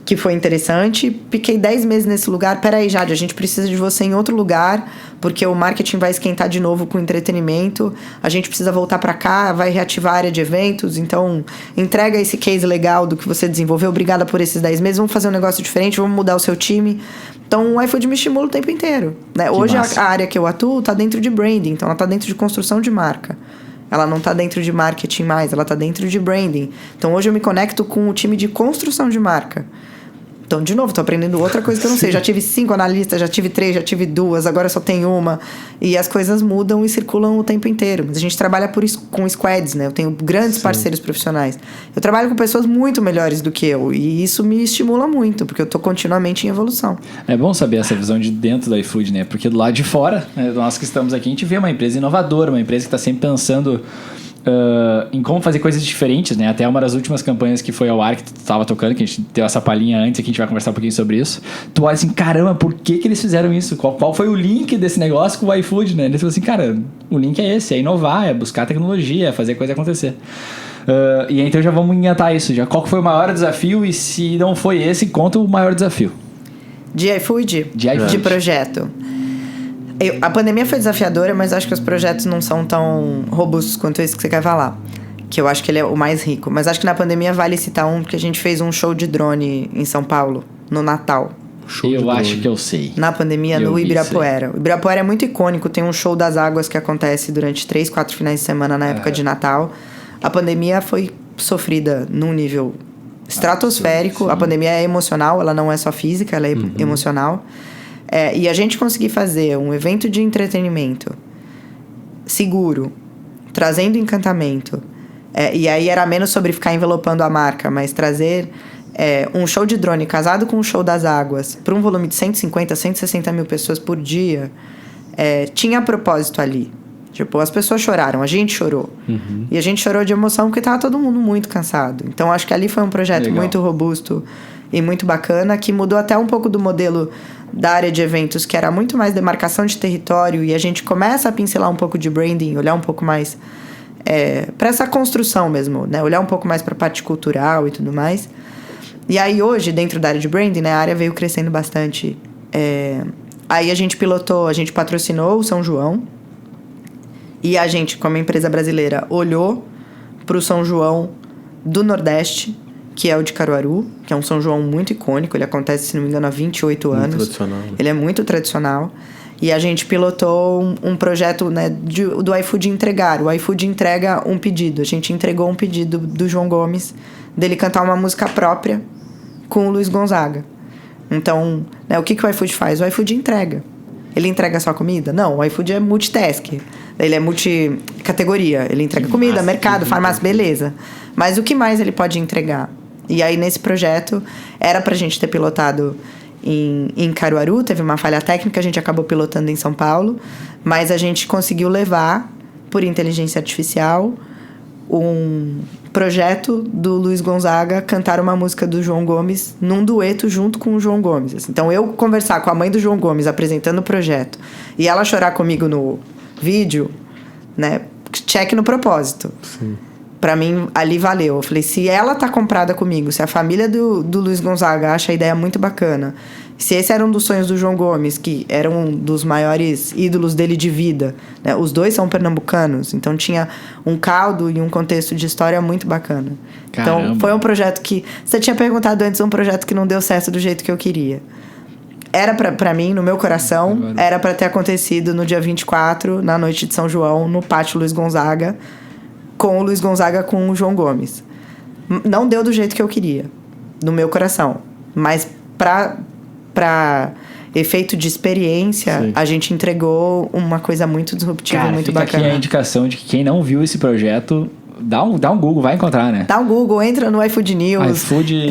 que foi interessante. Fiquei 10 meses nesse lugar. Peraí, Jade, a gente precisa de você em outro lugar, porque o marketing vai esquentar de novo com entretenimento. A gente precisa voltar para cá, vai reativar a área de eventos. Então, entrega esse case legal do que você desenvolveu. Obrigada por esses 10 meses. Vamos fazer um negócio diferente, vamos mudar o seu time. Então, o iFood me estimula o tempo inteiro, né? Hoje, a área que eu atuo está dentro de branding. Então, ela está dentro de construção de marca. Ela não está dentro de marketing mais, ela está dentro de branding. Então, hoje eu me conecto com o time de construção de marca. Então, de novo, tô aprendendo outra coisa que eu não sei. Já tive 5 analistas, já tive 3, já tive 2, agora só tem uma. E as coisas mudam e circulam o tempo inteiro. Mas a gente trabalha com squads, né? Eu tenho grandes parceiros profissionais. Eu trabalho com pessoas muito melhores do que eu. E isso me estimula muito, porque eu tô continuamente em evolução. É bom saber essa visão de dentro do iFood, né? Porque do lado de fora, né, nós que estamos aqui, a gente vê uma empresa inovadora, uma empresa que está sempre pensando... em como fazer coisas diferentes, né? Até uma das últimas campanhas que foi ao ar, que tu tava tocando, que a gente deu essa palhinha antes, que a gente vai conversar um pouquinho sobre isso. Tu olha assim, caramba, por que eles fizeram isso? Qual foi o link desse negócio com o iFood, né? Eles falam assim, cara, o link é esse, é inovar, é buscar tecnologia, é fazer a coisa acontecer. E então já vamos engatar isso. Já. Qual foi o maior desafio? E se não foi esse, conta o maior desafio. De iFood? De projeto. A pandemia foi desafiadora, mas acho que os projetos não são tão robustos quanto esse que você quer falar. Que eu acho que ele é o mais rico. Mas acho que na pandemia vale citar porque a gente fez um show de drone em São Paulo, no Natal. Eu acho que eu sei. Na pandemia, no Ibirapuera. O Ibirapuera é muito icônico, tem um show das águas que acontece durante 3, 4 finais de semana na época de Natal. A pandemia foi sofrida num nível estratosférico. A pandemia é emocional, ela não é só física, ela é emocional. E a gente conseguir fazer um evento de entretenimento seguro, trazendo encantamento E aí era menos sobre ficar envelopando a marca, mas trazer um show de drone casado com um show das águas para um volume de 150, 160 mil pessoas por dia, tinha propósito ali. Tipo, as pessoas choraram, a gente chorou. E a gente chorou de emoção porque tava todo mundo muito cansado. Então, acho que ali foi um projeto muito robusto e muito bacana, que mudou até um pouco do modelo da área de eventos, que era muito mais demarcação de território, e a gente começa a pincelar um pouco de branding, olhar um pouco mais para essa construção mesmo, né? Olhar um pouco mais para a parte cultural e tudo mais. E aí hoje, dentro da área de branding, né, a área veio crescendo bastante. Aí a gente patrocinou o São João, e a gente, como empresa brasileira, olhou para o São João do Nordeste, que é o de Caruaru, que é um São João muito icônico. Ele acontece, se não me engano, há 28 anos. Muito tradicional. Ele é muito tradicional. E a gente pilotou um projeto, né, do iFood entregar. O iFood entrega um pedido. A gente entregou um pedido do João Gomes, dele cantar uma música própria com o Luiz Gonzaga. Então, né, o que o iFood faz? O iFood entrega. Ele entrega só comida? Não, o iFood é multitask. Ele é multicategoria. Ele entrega comida, mercado, farmácia, beleza. Mas o que mais ele pode entregar? E aí, nesse projeto, era pra gente ter pilotado em Caruaru, teve uma falha técnica, a gente acabou pilotando em São Paulo, mas a gente conseguiu levar, por inteligência artificial, um projeto do Luiz Gonzaga cantar uma música do João Gomes num dueto junto com o João Gomes. Então, eu conversar com a mãe do João Gomes apresentando o projeto e ela chorar comigo no vídeo, né? Check no propósito. Sim. Pra mim, ali valeu. Eu falei, se ela tá comprada comigo, se a família do Luiz Gonzaga acha a ideia muito bacana, se esse era um dos sonhos do João Gomes, que era um dos maiores ídolos dele de vida, né? Os dois são pernambucanos, então tinha um caldo e um contexto de história muito bacana. Caramba. Então, foi um projeto que... Você tinha perguntado antes, um projeto que não deu certo do jeito que eu queria. Era pra mim, no meu coração, era pra ter acontecido no dia 24, na noite de São João, no Pátio Luiz Gonzaga, com o Luiz Gonzaga com o João Gomes. Não deu do jeito que eu queria, no meu coração. Mas pra efeito de experiência, sim, a gente entregou uma coisa muito disruptiva, muito bacana. Aqui a indicação de que quem não viu esse projeto, dá um Google, vai encontrar, né? Dá um Google, entra no iFood News.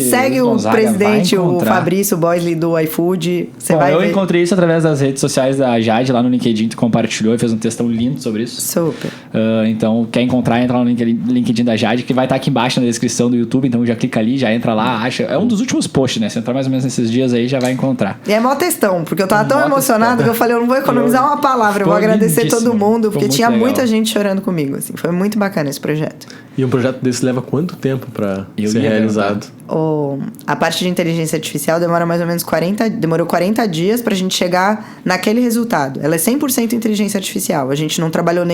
Segue o presidente, o Fabrício Boisley do iFood. Eu encontrei isso através das redes sociais da Jade, lá no LinkedIn, tu compartilhou e fez um textão lindo sobre isso. Super. Então, quer encontrar, entra lá no LinkedIn da Jade, que vai estar aqui embaixo na descrição do YouTube, então já clica ali, já entra lá, acha. É um dos últimos posts, né? Se entrar mais ou menos nesses dias aí, já vai encontrar. E é mó textão, porque eu tava tão emocionado que eu falei, eu não vou economizar uma palavra, eu vou agradecer todo mundo, porque tinha muita gente chorando comigo, assim. Foi muito bacana esse projeto. E um projeto desse leva quanto tempo para ser realizado? A parte de inteligência artificial demorou 40 dias pra gente chegar naquele resultado. Ela é 100% inteligência artificial. A gente não trabalhou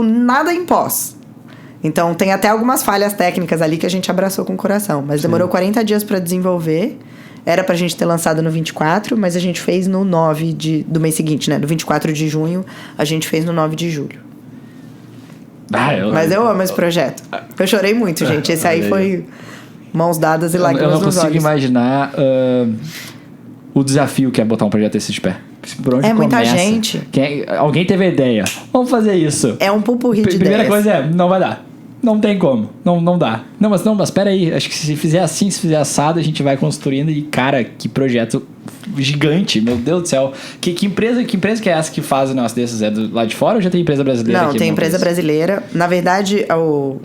nada em pós. Então, tem até algumas falhas técnicas ali que a gente abraçou com o coração. Mas demorou 40 dias pra desenvolver. Era pra gente ter lançado no 24, mas a gente fez no 9 do mês seguinte, né? No 24 de junho, a gente fez no 9 de julho. Mas eu amo esse projeto. Eu chorei muito, gente. Esse aí foi mãos dadas e lágrimas nos olhos. Eu não consigo imaginar o desafio que é botar um projeto desse de pé. Por onde muita começa? Gente. Alguém teve a ideia. Vamos fazer isso. É um pupurri de ideias. Primeira coisa não vai dar. Não tem como. Não dá. Não, mas pera aí. Acho que se fizer assim, se fizer assado, a gente vai construindo. E, cara, que projeto gigante. Meu Deus do céu. Que empresa que é essa que faz o negócio desses? É do lá de fora ou já tem empresa brasileira? Não, tem empresa brasileira. Na verdade, o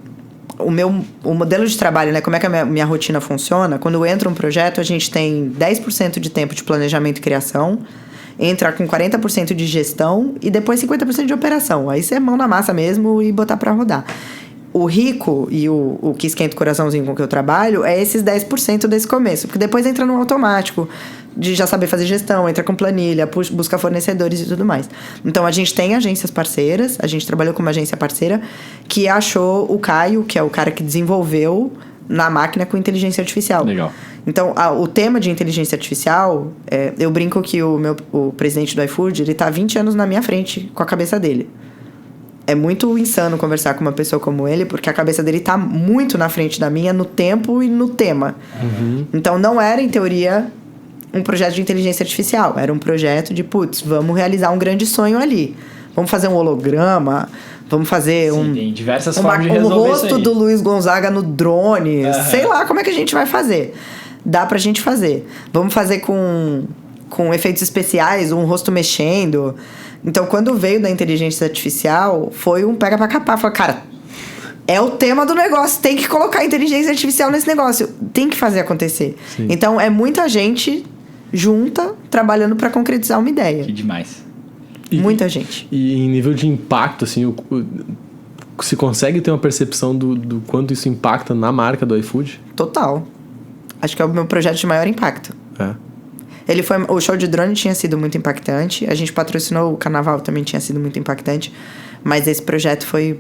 modelo de trabalho, né? Como é que a minha rotina funciona? Quando entra um projeto, a gente tem 10% de tempo de planejamento e criação. Entra com 40% de gestão e depois 50% de operação. Aí você é mão na massa mesmo e botar pra rodar. O rico e o que esquenta o coraçãozinho com que eu trabalho é esses 10% desse começo. Porque depois entra no automático de já saber fazer gestão, entra com planilha, busca fornecedores e tudo mais. Então, a gente tem agências parceiras. A gente trabalhou com uma agência parceira que achou o Caio, que é o cara que desenvolveu na máquina com inteligência artificial. Legal. Então, o tema de inteligência artificial, eu brinco que o presidente do iFood, ele tá 20 anos na minha frente com a cabeça dele. É muito insano conversar com uma pessoa como ele, porque a cabeça dele tá muito na frente da minha no tempo e no tema. Uhum. Então, não era, em teoria, um projeto de inteligência artificial. Era um projeto de, vamos realizar um grande sonho ali. Vamos fazer um holograma, Vamos fazer tem diversas formas de resolver rosto isso aí. do Luiz Gonzaga no drone. Sei lá como é que a gente vai fazer. Dá pra gente fazer. Vamos fazer com efeitos especiais, um rosto mexendo. Então, quando veio da inteligência artificial, foi um pega pra capar. Falei, cara, é o tema do negócio. Tem que colocar inteligência artificial nesse negócio. Tem que fazer acontecer. Sim. Então, é muita gente junta, trabalhando pra concretizar uma ideia. Que demais. Muita gente. E em nível de impacto, assim, se consegue ter uma percepção do quanto isso impacta na marca do iFood? Total. Acho que é o meu projeto de maior impacto. O show de drone tinha sido muito impactante. A gente patrocinou o carnaval, também tinha sido muito impactante. Mas esse projeto foi...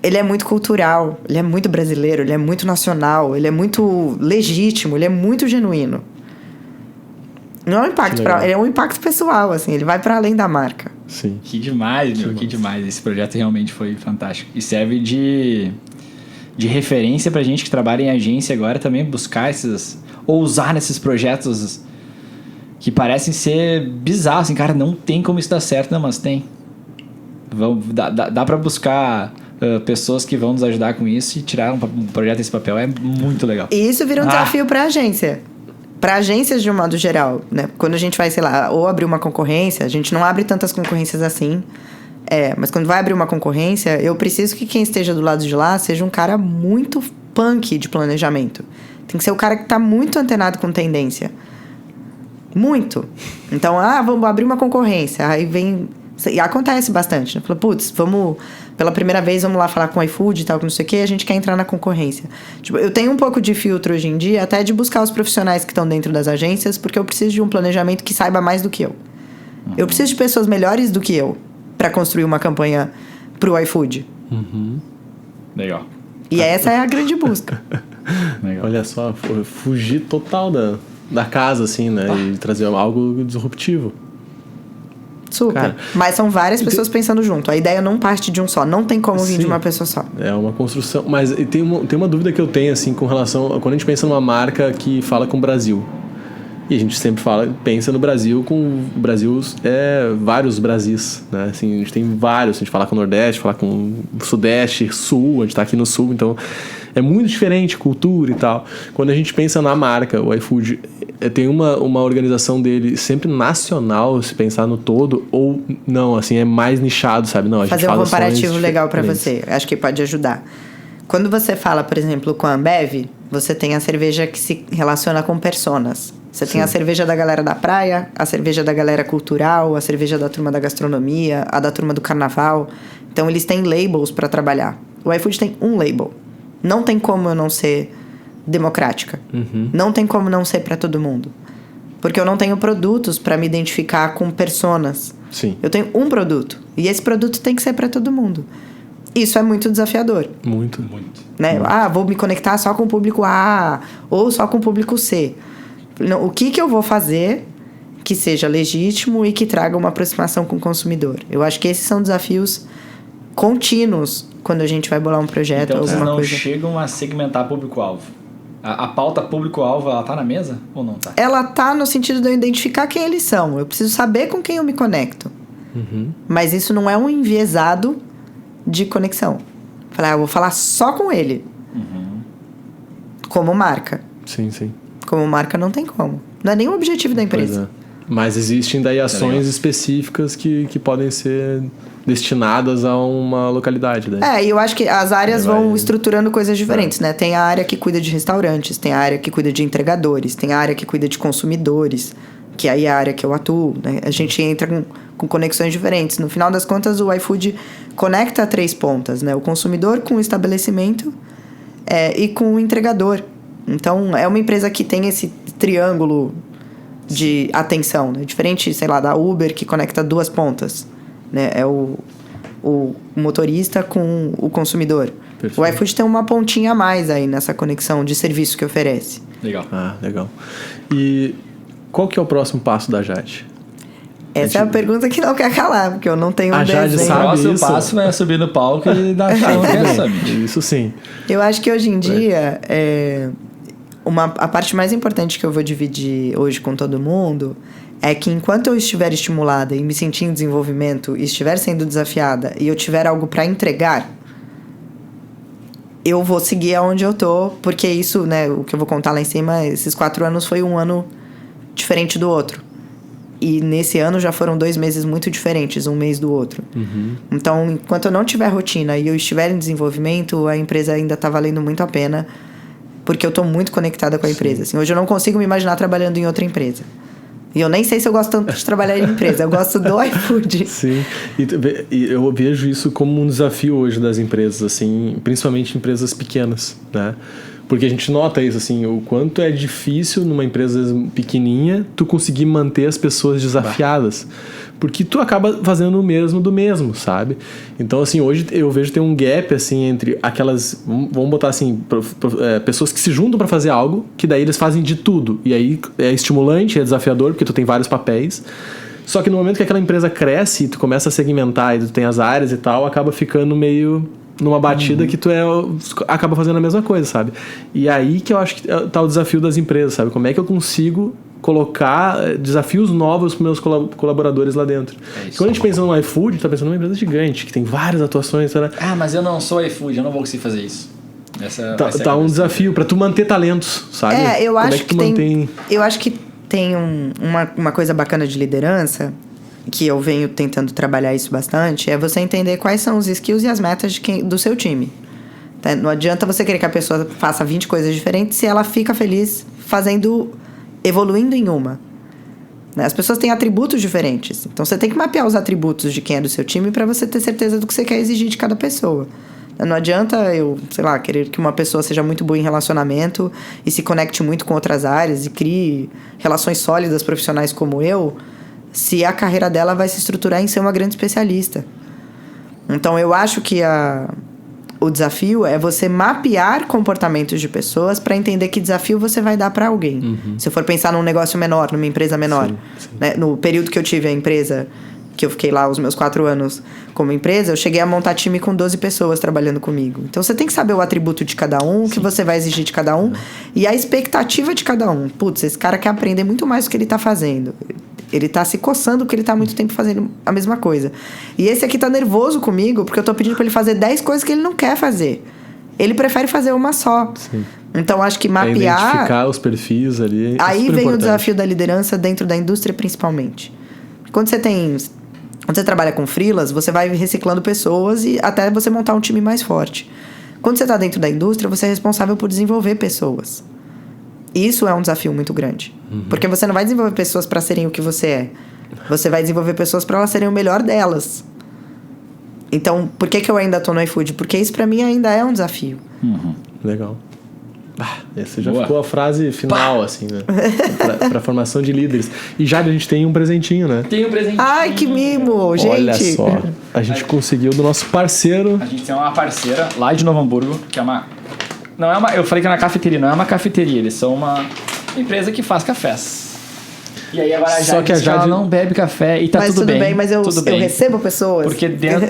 Ele é muito cultural, ele é muito brasileiro, ele é muito nacional, ele é muito legítimo, ele é muito genuíno. Não é um impacto ele é um impacto pessoal, assim, ele vai para além da marca. Sim. Que demais, meu, que demais. Esse projeto realmente foi fantástico. E serve de referência pra gente que trabalha em agência agora também buscar ou usar nesses projetos que parecem ser bizarros, assim, cara, não tem como isso dar certo, não, mas tem. Dá pra buscar pessoas que vão nos ajudar com isso e tirar um projeto desse papel, é muito legal. E isso vira um desafio pra agência. Para agências de um modo geral, né? Quando a gente vai, sei lá, ou abrir uma concorrência, a gente não abre tantas concorrências assim. Mas quando vai abrir uma concorrência, eu preciso que quem esteja do lado de lá seja um cara muito punk de planejamento. Tem que ser o cara que tá muito antenado com tendência. Muito. Então, vamos abrir uma concorrência. Aí vem... E acontece bastante, né? Fala, putz, pela primeira vez, vamos lá falar com o iFood e tal, que não sei o quê, a gente quer entrar na concorrência. Tipo, eu tenho um pouco de filtro hoje em dia, até de buscar os profissionais que estão dentro das agências, porque eu preciso de um planejamento que saiba mais do que eu. Eu preciso de pessoas melhores do que eu para construir uma campanha pro iFood. Legal. E essa é a grande busca. Legal. Olha só, fugir total da casa, assim, né? E trazer algo disruptivo. Super. Cara, mas são várias pessoas pensando junto. A ideia não parte de um só. Não tem como vir de uma pessoa só. É uma construção. Mas tem uma dúvida que eu tenho, assim, com relação... Quando a gente pensa numa marca que fala com o Brasil. E a gente sempre pensa no Brasil com... O Brasil vários Brasis, né? Assim, a gente tem vários. A gente fala com o Nordeste, fala com o Sudeste, Sul. A gente tá aqui no Sul, então... É muito diferente, cultura e tal. Quando a gente pensa na marca, o iFood tem uma organização dele sempre nacional, se pensar no todo, ou não, assim, é mais nichado, sabe? Não, a gente fazer um comparativo legal para você. Acho que pode ajudar. Quando você fala, por exemplo, com a Ambev, você tem a cerveja que se relaciona com personas. Você tem a cerveja da galera da praia, a cerveja da galera cultural, a cerveja da turma da gastronomia, a da turma do carnaval. Então, eles têm labels para trabalhar. O iFood tem um label. Não tem como eu não ser democrática. Não tem como não ser para todo mundo. Porque eu não tenho produtos para me identificar com personas. Sim. Eu tenho um produto. E esse produto tem que ser para todo mundo. Isso é muito desafiador. Muito. Né? Muito. Vou me conectar só com o público A ou só com o público C. Não, o que eu vou fazer que seja legítimo e que traga uma aproximação com o consumidor? Eu acho que esses são desafios contínuos quando a gente vai bolar um projeto ou alguma coisa. Então, vocês não chegam a segmentar público-alvo. A pauta público-alvo, ela tá na mesa ou não tá? Ela tá no sentido de eu identificar quem eles são. Eu preciso saber com quem eu me conecto. Mas isso não é um enviesado de conexão. Falar, eu vou falar só com ele. Como marca. Sim. Como marca não tem como. Não é nem o objetivo da empresa. Mas existem daí ações específicas que podem ser destinadas a uma localidade. Daí. E eu acho que as áreas vão estruturando coisas diferentes, né? Tem a área que cuida de restaurantes, tem a área que cuida de entregadores, tem a área que cuida de consumidores, que aí é a área que eu atuo, né? A gente entra com conexões diferentes. No final das contas, o iFood conecta 3 pontas, né? O consumidor com o estabelecimento e com o entregador. Então, é uma empresa que tem esse triângulo de atenção, né? Diferente, sei lá, da Uber, que conecta 2 pontas, né? É o motorista com o consumidor. Perfeito. O iFood tem uma pontinha a mais aí nessa conexão de serviço que oferece. Legal. Legal. E qual que é o próximo passo da Jade? Essa é a pergunta que não quer calar, porque eu não tenho um desenho. O próximo passo é subir no palco e dar show no Summit. Isso sim. Eu acho que hoje em dia, a parte mais importante que eu vou dividir hoje com todo mundo é que enquanto eu estiver estimulada e me sentir em desenvolvimento e estiver sendo desafiada e eu tiver algo para entregar, eu vou seguir aonde eu tô, porque isso, né, o que eu vou contar lá em cima, esses 4 anos foi um ano diferente do outro. E nesse ano já foram 2 meses muito diferentes, um mês do outro. Então, enquanto eu não tiver rotina e eu estiver em desenvolvimento, a empresa ainda tá valendo muito a pena, porque eu tô muito conectada com a empresa. Assim, hoje eu não consigo me imaginar trabalhando em outra empresa. E eu nem sei se eu gosto tanto de trabalhar em empresa. Eu gosto do iFood. Sim. E eu vejo isso como um desafio hoje das empresas, assim, principalmente empresas pequenas, né? Porque a gente nota isso, assim, o quanto é difícil numa empresa pequenininha tu conseguir manter as pessoas desafiadas. Porque tu acaba fazendo o mesmo do mesmo, sabe? Então, assim, hoje eu vejo que tem um gap, assim, entre aquelas... Vamos botar, assim, pessoas que se juntam pra fazer algo, que daí eles fazem de tudo. E aí é estimulante, é desafiador, porque tu tem vários papéis. Só que no momento que aquela empresa cresce e tu começa a segmentar e tu tem as áreas e tal, acaba ficando meio... numa batida que tu acaba fazendo a mesma coisa, sabe? E aí que eu acho que tá o desafio das empresas, sabe? Como é que eu consigo colocar desafios novos para meus colaboradores lá dentro? Quando a gente pensa no iFood, tá pensando numa empresa gigante, que tem várias atuações. Né? Mas eu não sou iFood, eu não vou conseguir fazer isso. Tá um desafio para tu manter talentos, sabe? Eu acho eu acho que tem uma coisa bacana de liderança, que eu venho tentando trabalhar isso bastante, é você entender quais são os skills e as metas do seu time. Tá? Não adianta você querer que a pessoa faça 20 coisas diferentes se ela fica feliz evoluindo em uma. Né? As pessoas têm atributos diferentes. Então, você tem que mapear os atributos de quem é do seu time para você ter certeza do que você quer exigir de cada pessoa. Não adianta eu, querer que uma pessoa seja muito boa em relacionamento e se conecte muito com outras áreas e crie relações sólidas profissionais como eu, se a carreira dela vai se estruturar em ser uma grande especialista. Então, eu acho que o desafio é você mapear comportamentos de pessoas para entender que desafio você vai dar para alguém. Se eu for pensar num negócio menor, numa empresa menor. Sim. Né? No período que eu tive a empresa, que eu fiquei lá os meus 4 anos como empresa, eu cheguei a montar time com 12 pessoas trabalhando comigo. Então, você tem que saber o atributo de cada um, o que você vai exigir de cada um e a expectativa de cada um. Putz, esse cara quer aprender muito mais do que ele está fazendo. Ele tá se coçando porque ele tá há muito tempo fazendo a mesma coisa. E esse aqui tá nervoso comigo porque eu tô pedindo pra ele fazer 10 coisas que ele não quer fazer. Ele prefere fazer uma só. Sim. Então, acho que mapear... identificar os perfis ali. Aí vem o desafio da liderança dentro da indústria, principalmente. Quando você trabalha com freelas, você vai reciclando pessoas e até você montar um time mais forte. Quando você tá dentro da indústria, você é responsável por desenvolver pessoas. Isso é um desafio muito grande. Porque você não vai desenvolver pessoas para serem o que você é. Você vai desenvolver pessoas para elas serem o melhor delas. Então, por que eu ainda tô no iFood? Porque isso para mim ainda é um desafio. Legal. Essa já ficou a frase final, assim, né? Pra formação de líderes. E já a gente tem um presentinho, né? Tem um presentinho. Ai, que mimo, gente! Olha só. A gente conseguiu do nosso parceiro. A gente tem uma parceira lá de Novo Hamburgo, que é uma... Não é uma... Eu falei que é uma cafeteria, não é uma cafeteria. Eles são uma empresa que faz cafés. E aí agora a Jade diz que ela não bebe café e tá tudo bem. Mas eu recebo pessoas. Porque dentro...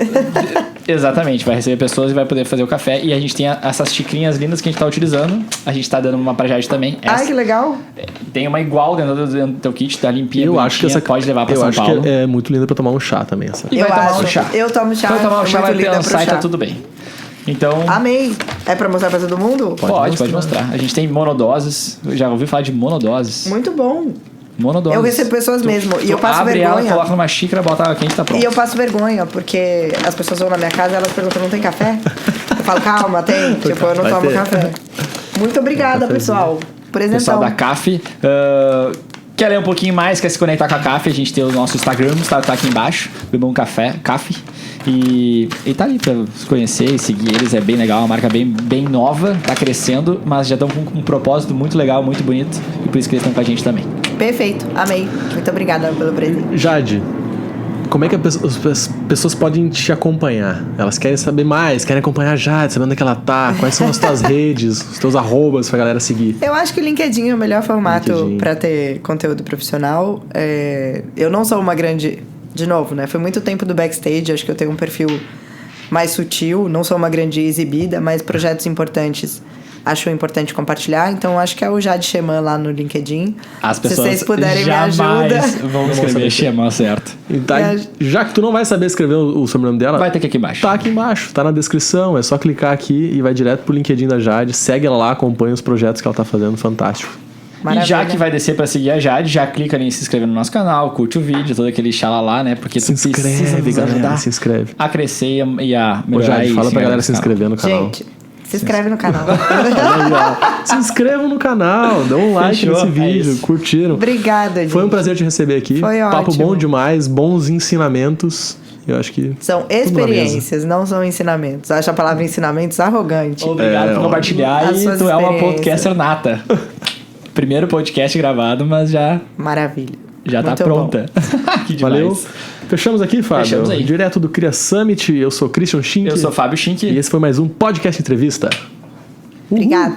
Exatamente, vai receber pessoas e vai poder fazer o café. E a gente tem essas xicrinhas lindas que a gente tá utilizando. A gente tá dando uma pra Jade também. Ai, que legal. Tem uma igual dentro do teu kit, tá limpinha. Eu acho que essa pode levar pra São Paulo. Eu acho que é muito linda pra tomar um chá também. Essa. E vai tomar um chá. Eu tomo chá. Vai tomar um chá, vai pensar e tá tudo bem. Então... Amei. É pra mostrar pra todo mundo? Pode mostrar. A gente tem monodoses. Eu já ouvi falar de monodoses. Muito bom. Monodoses. Eu recebo pessoas mesmo. E eu passo vergonha. Abre ela, coloca numa xícara, bota água quente e tá pronto. E eu passo vergonha, porque as pessoas vão na minha casa e elas perguntam, não tem café? Eu falo, calma, tem. Tipo, eu não tomo café. Muito obrigada, pessoal. Presentão. Pessoal da CAF. Quer ler um pouquinho mais, quer se conectar com a CAF, a gente tem o nosso Instagram, tá aqui embaixo. Bebam um café, CAF. E tá ali pra se conhecer e seguir eles, é bem legal, uma marca bem nova, tá crescendo, mas já estão com um propósito muito legal, muito bonito, e por isso que eles estão com a gente também. Perfeito, amei. Muito obrigada pelo presente. Jade, como é que as pessoas podem te acompanhar? Elas querem saber mais, querem acompanhar a Jade, sabendo onde é que ela tá, quais são as tuas redes, os teus arrobas pra galera seguir? Eu acho que o LinkedIn é o melhor formato pra ter conteúdo profissional. Eu não sou uma grande... De novo, né? Foi muito tempo do backstage, acho que eu tenho um perfil mais sutil, não sou uma grande exibida, mas projetos importantes achou importante compartilhar. Então, acho que é o Jade Xeman lá no LinkedIn. As pessoas se vocês puderem me ajudar. Vão escrever Xeman, certo. Então, já que tu não vai saber escrever o sobrenome dela... Vai ter aqui embaixo. Tá aqui embaixo, tá na descrição. É só clicar aqui e vai direto pro LinkedIn da Jade. Segue ela lá, acompanha os projetos que ela tá fazendo. Fantástico. Maravilha. E já que vai descer pra seguir a Jade, já clica em se inscrever no nosso canal, curte o vídeo, todo aquele xalalá, né? Porque se tu precisa nos galera, ajudar se inscreve. a crescer e a melhorar. Jade, fala pra galera se inscrever no canal. Gente, se inscreve no canal. Se inscrevam no canal, dão um like nesse vídeo, curtiram. Obrigada, gente. Foi um prazer te receber aqui. Foi Papo ótimo. bom demais, bons ensinamentos. Eu acho que... São experiências, não são ensinamentos. Acho a palavra ensinamentos arrogante. Obrigado por compartilhar e tu é uma podcaster nata. Primeiro podcast gravado, mas já... Maravilha. Já muito tá pronta. Que demais. Valeu. Fechamos aqui, Fábio. Fechamos aí. Direto do Cria Summit. Eu sou Christian Schink. Eu sou Fábio Schink. E esse foi mais um podcast entrevista. Obrigada.